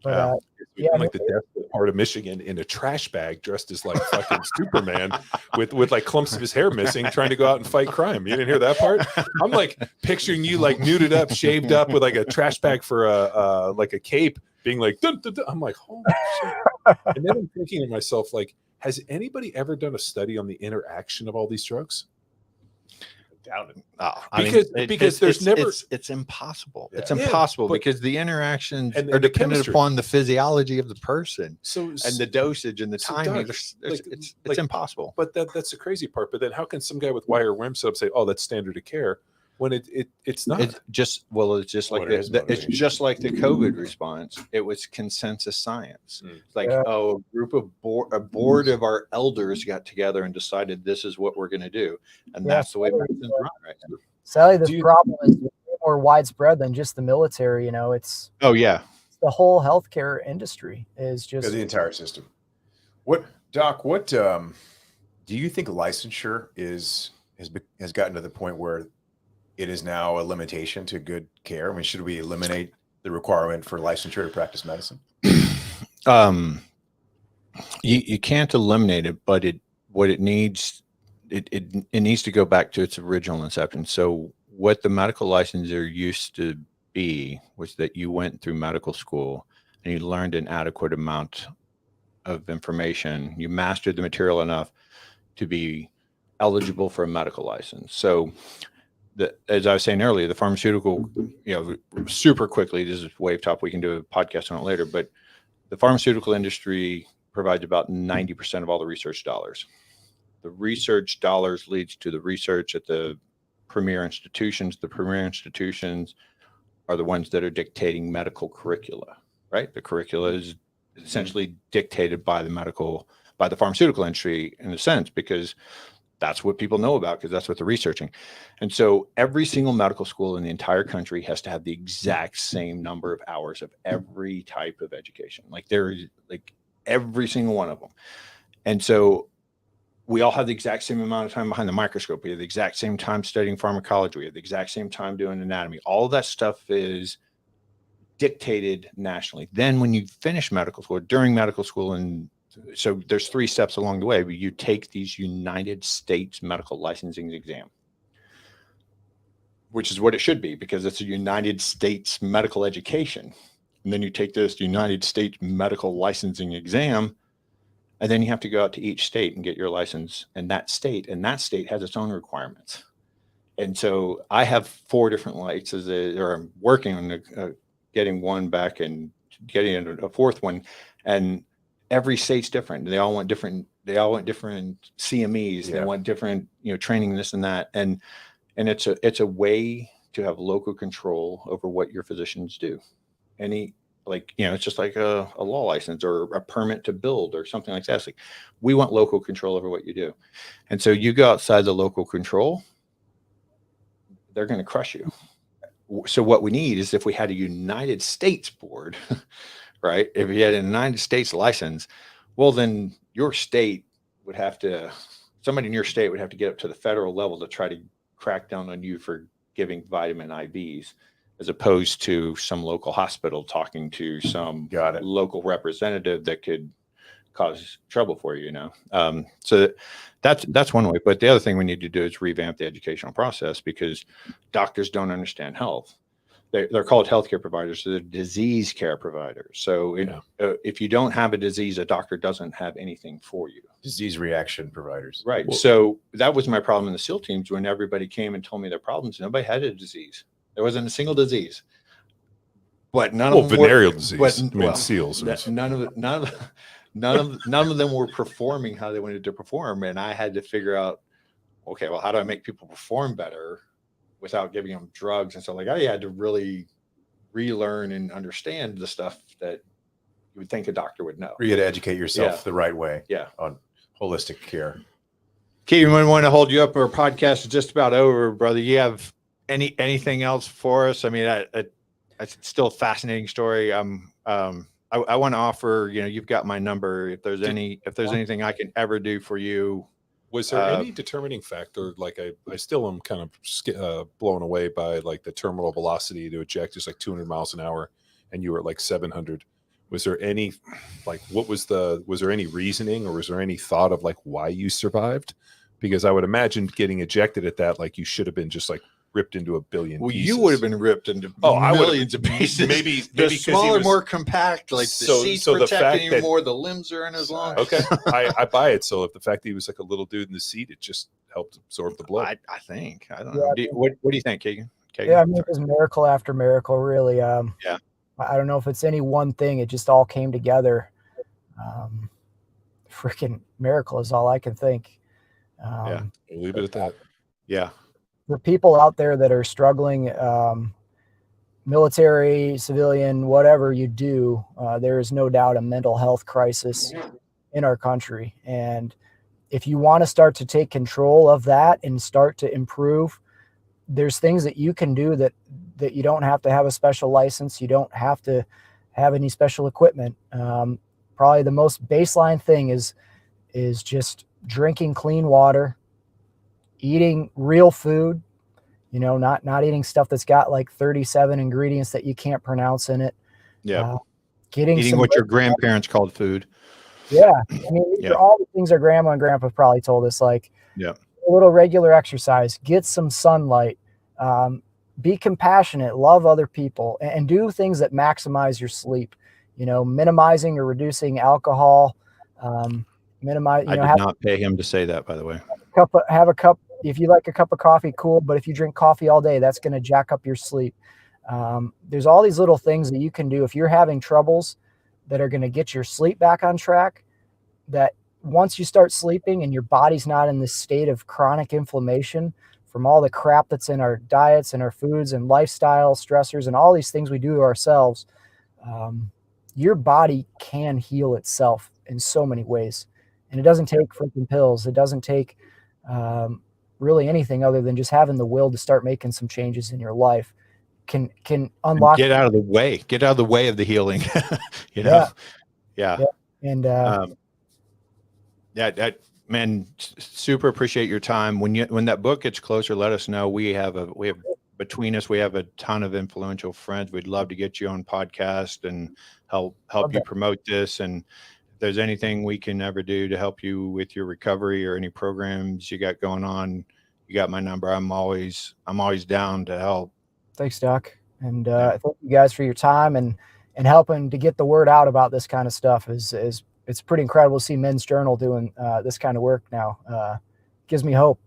But like the desperate part of Michigan in a trash bag, dressed as like fucking Superman, with like clumps of his hair missing, trying to go out and fight crime. You didn't hear that part? I'm like picturing you like nuded up, shaved up, with like a trash bag for a cape, being like, dun, dun, dun. I'm like, holy shit. And then I'm thinking to myself, like, has anybody ever done a study on the interaction of all these drugs? Because it's impossible. It's impossible because the interactions are dependent upon the physiology of the person. And the dosage and the timing. It's impossible. But that's the crazy part. But then how can some guy with wire rim set up say, "Oh, that's standard of care," when it's not? It's just like it's just like the COVID response. It was consensus science. It's like a board of our elders got together and decided this is what we're going to do, and that's the way medicine's run right now. Sally, this problem is more widespread than just the military. It's the whole healthcare industry is just the entire system. Doc? What do you think licensure has gotten to the point where it is now a limitation to good care? I mean, should we eliminate the requirement for licensure to practice medicine? You can't eliminate it, but it needs to go back to its original inception. So what the medical licensure used to be was that you went through medical school and you learned an adequate amount of information. You mastered the material enough to be eligible for a medical license. So as I was saying earlier, the pharmaceutical, super quickly, this is wave top, we can do a podcast on it later, but the pharmaceutical industry provides about 90% of all the research dollars. The research dollars leads to the research at the premier institutions. The premier institutions are the ones that are dictating medical curricula, right? The curricula is essentially dictated by the pharmaceutical industry in a sense, because that's what people know about, because that's what they're researching. And so every single medical school in the entire country has to have the exact same number of hours of every type of education. Like there's like every single one of them. And so we all have the exact same amount of time behind the microscope. We have the exact same time studying pharmacology. We have the exact same time doing anatomy. All of that stuff is dictated nationally. Then when you finish medical school, during medical school, and so there's 3 steps along the way, but you take these United States medical licensing exam, which is what it should be, because it's a United States medical education. And then you take this United States medical licensing exam, and then you have to go out to each state and get your license in that state, and that state has its own requirements. And so I have 4 different licenses, or I'm working on getting one back and getting a 4th one, and every state's different. They all want different CMEs. They want different, training, this and that. And it's a way to have local control over what your physicians do. It's just like a law license or a permit to build or something like that. It's like, we want local control over what you do. And so you go outside the local control, they're going to crush you. So what we need is, if we had a United States board, right? If you had a United States license, well, then somebody in your state would have to get up to the federal level to try to crack down on you for giving vitamin IVs, as opposed to some local hospital talking to some local representative that could cause trouble for you, So that's one way. But the other thing we need to do is revamp the educational process, because doctors don't understand health. They're called healthcare providers. They're disease care providers. So if you don't have a disease, a doctor doesn't have anything for you. Disease reaction providers. Right. So that was my problem in the SEAL teams. When everybody came and told me their problems, nobody had a disease. There wasn't a single disease. But none of them venereal disease. SEALs. None of them were performing how they wanted to perform, and I had to figure out, okay, well, how do I make people perform better without giving them drugs? And so, I had to really relearn and understand the stuff that you would think a doctor would know. You got to educate yourself the right way. Yeah. On holistic care. Kegan, we want to hold you up. Our podcast is just about over, brother. You have anything else for us? I mean, it's still a fascinating story. I want to offer, you've got my number. If there's anything I can ever do for you. Was there any determining factor? I still am kind of blown away by the terminal velocity to eject is 200 miles an hour, and you were at 700. Was there any was there any reasoning, or was there any thought of why you survived? Because I would imagine getting ejected at that, you should have been just ripped into a billion pieces. You would have been ripped into millions of pieces. Maybe smaller, more compact, the seats protecting you more, the limbs are in as long. Okay, I buy it. So if the fact that he was a little dude in the seat, it just helped absorb the blow. I think. I don't know. What do you think, Kegan? Yeah, I mean, it was miracle after miracle, really. I don't know if it's any one thing. It just all came together. Freaking miracle is all I can think. We'll leave it at that. Yeah. For people out there that are struggling, military, civilian, whatever you do, there is no doubt a mental health crisis in our country. And if you want to start to take control of that and start to improve, there's things that you can do that you don't have to have a special license. You don't have to have any special equipment. Probably the most baseline thing is just drinking clean water, eating real food, not eating stuff that's got 37 ingredients that you can't pronounce in it. Yeah. Eating what your grandparents called food. Yeah. I mean, these are all the things our grandma and grandpa probably told us, a little regular exercise, get some sunlight, be compassionate, love other people, and do things that maximize your sleep, minimizing or reducing alcohol, I did not pay him to say that, by the way. Have a cup. If you like a cup of coffee, cool. But if you drink coffee all day, that's going to jack up your sleep. There's all these little things that you can do if you're having troubles that are going to get your sleep back on track. That once you start sleeping and your body's not in this state of chronic inflammation from all the crap that's in our diets and our foods and lifestyle stressors and all these things we do to ourselves, your body can heal itself in so many ways. And it doesn't take freaking pills. It doesn't take really anything other than just having the will to start making some changes in your life. Can unlock. Get out of the way. Get out of the way of the healing. Yeah. And man, super appreciate your time. When that book gets closer, let us know. Between us, we have a ton of influential friends. We'd love to get you on podcast and help you promote this. And if there's anything we can ever do to help you with your recovery or any programs you got going on, you got my number. I'm always down to help. Thanks, Doc. And thank you guys for your time and helping to get the word out about this kind of stuff. It's pretty incredible to see Men's Journal doing this kind of work now. Gives me hope.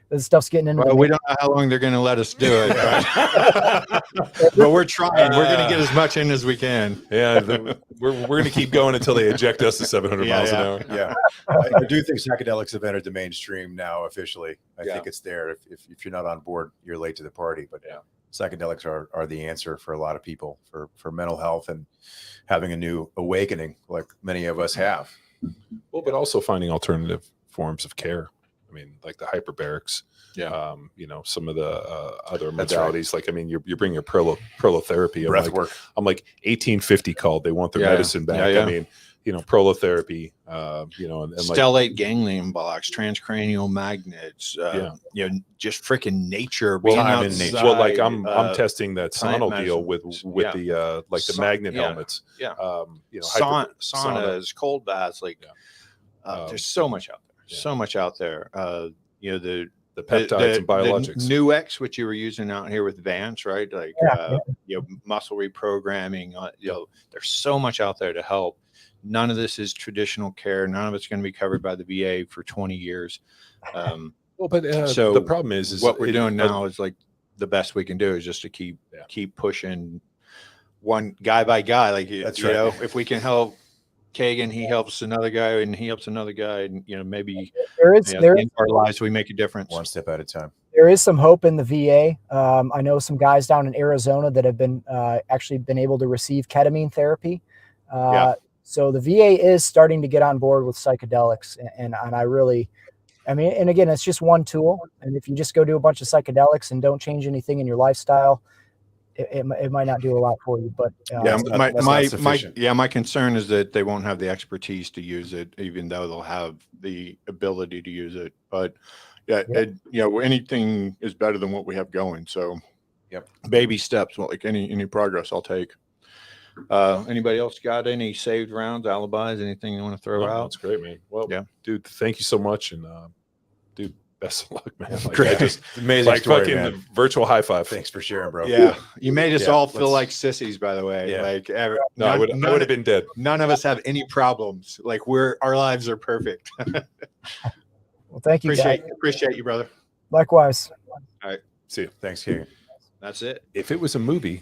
this stuff's getting into. Well, the we don't know how long they're going to let us do it, but we're trying. We're going to get as much in as we can. Yeah, we're going to keep going until they eject us to 700 miles an hour. Yeah, I do think psychedelics have entered the mainstream now officially. I think it's there. If you're not on board, you're late to the party. But psychedelics are the answer for a lot of people for mental health and having a new awakening, like many of us have. Well, but also finding alternative forms of care. I mean, like the hyperbarics. Yeah. You know, some of the other That's modalities. Like, I mean, you're bringing your prolotherapy. Breath work. I'm like 1850 called. They want their medicine back. Yeah, yeah. I mean, you know, prolotherapy. You know, and like Stellate ganglion blocks, transcranial magnets. You know, just freaking nature. Well, being time in outside, nature. well, like I'm testing that plant sono deal with measurements. the like the magnet helmets. Yeah. You know, saunas, cold baths. Like, there's so much out there. So much out there. You know, the peptides and biologics. The Nuex, which you were using out here with Vance, right? Like, you know, muscle reprogramming. You know, there's so much out there to help. None of this is traditional care. None of it's going to be covered by the VA for 20 years. Well, but so the problem is what we're doing now is like the best we can do is just to keep pushing one guy by guy. Like, That's you right. know, if we can help Kegan, he helps another guy, and he helps another guy, and you know, maybe in our lives we make a difference. One step at a time. There is some hope in the VA. I know some guys down in Arizona that have been actually been able to receive ketamine therapy. So the VA is starting to get on board with psychedelics, and I really, I mean, and again, it's just one tool, and if you just go do a bunch of psychedelics and don't change anything in your lifestyle, it might not do a lot for you. But my concern is that they won't have the expertise to use it, even though they'll have the ability to use it. But you know, anything is better than what we have going. So baby steps. Well, like any progress I'll take. Anybody else got any saved rounds, alibis, anything you want to throw out? That's great, man. Well, Yeah. dude, thank you so much, and dude, best of luck, man. Like, Great. I just Amazing like story, fucking man. Virtual high five. Thanks for sharing, bro. Yeah, you made us all feel let's- like sissies, by the way. Yeah. Like, No, I would have been dead. None of us have any problems. Like, our lives are perfect. well, thank you, guys. Appreciate you, brother. Likewise. See you. Thanks, Kegan. That's it. If it was a movie,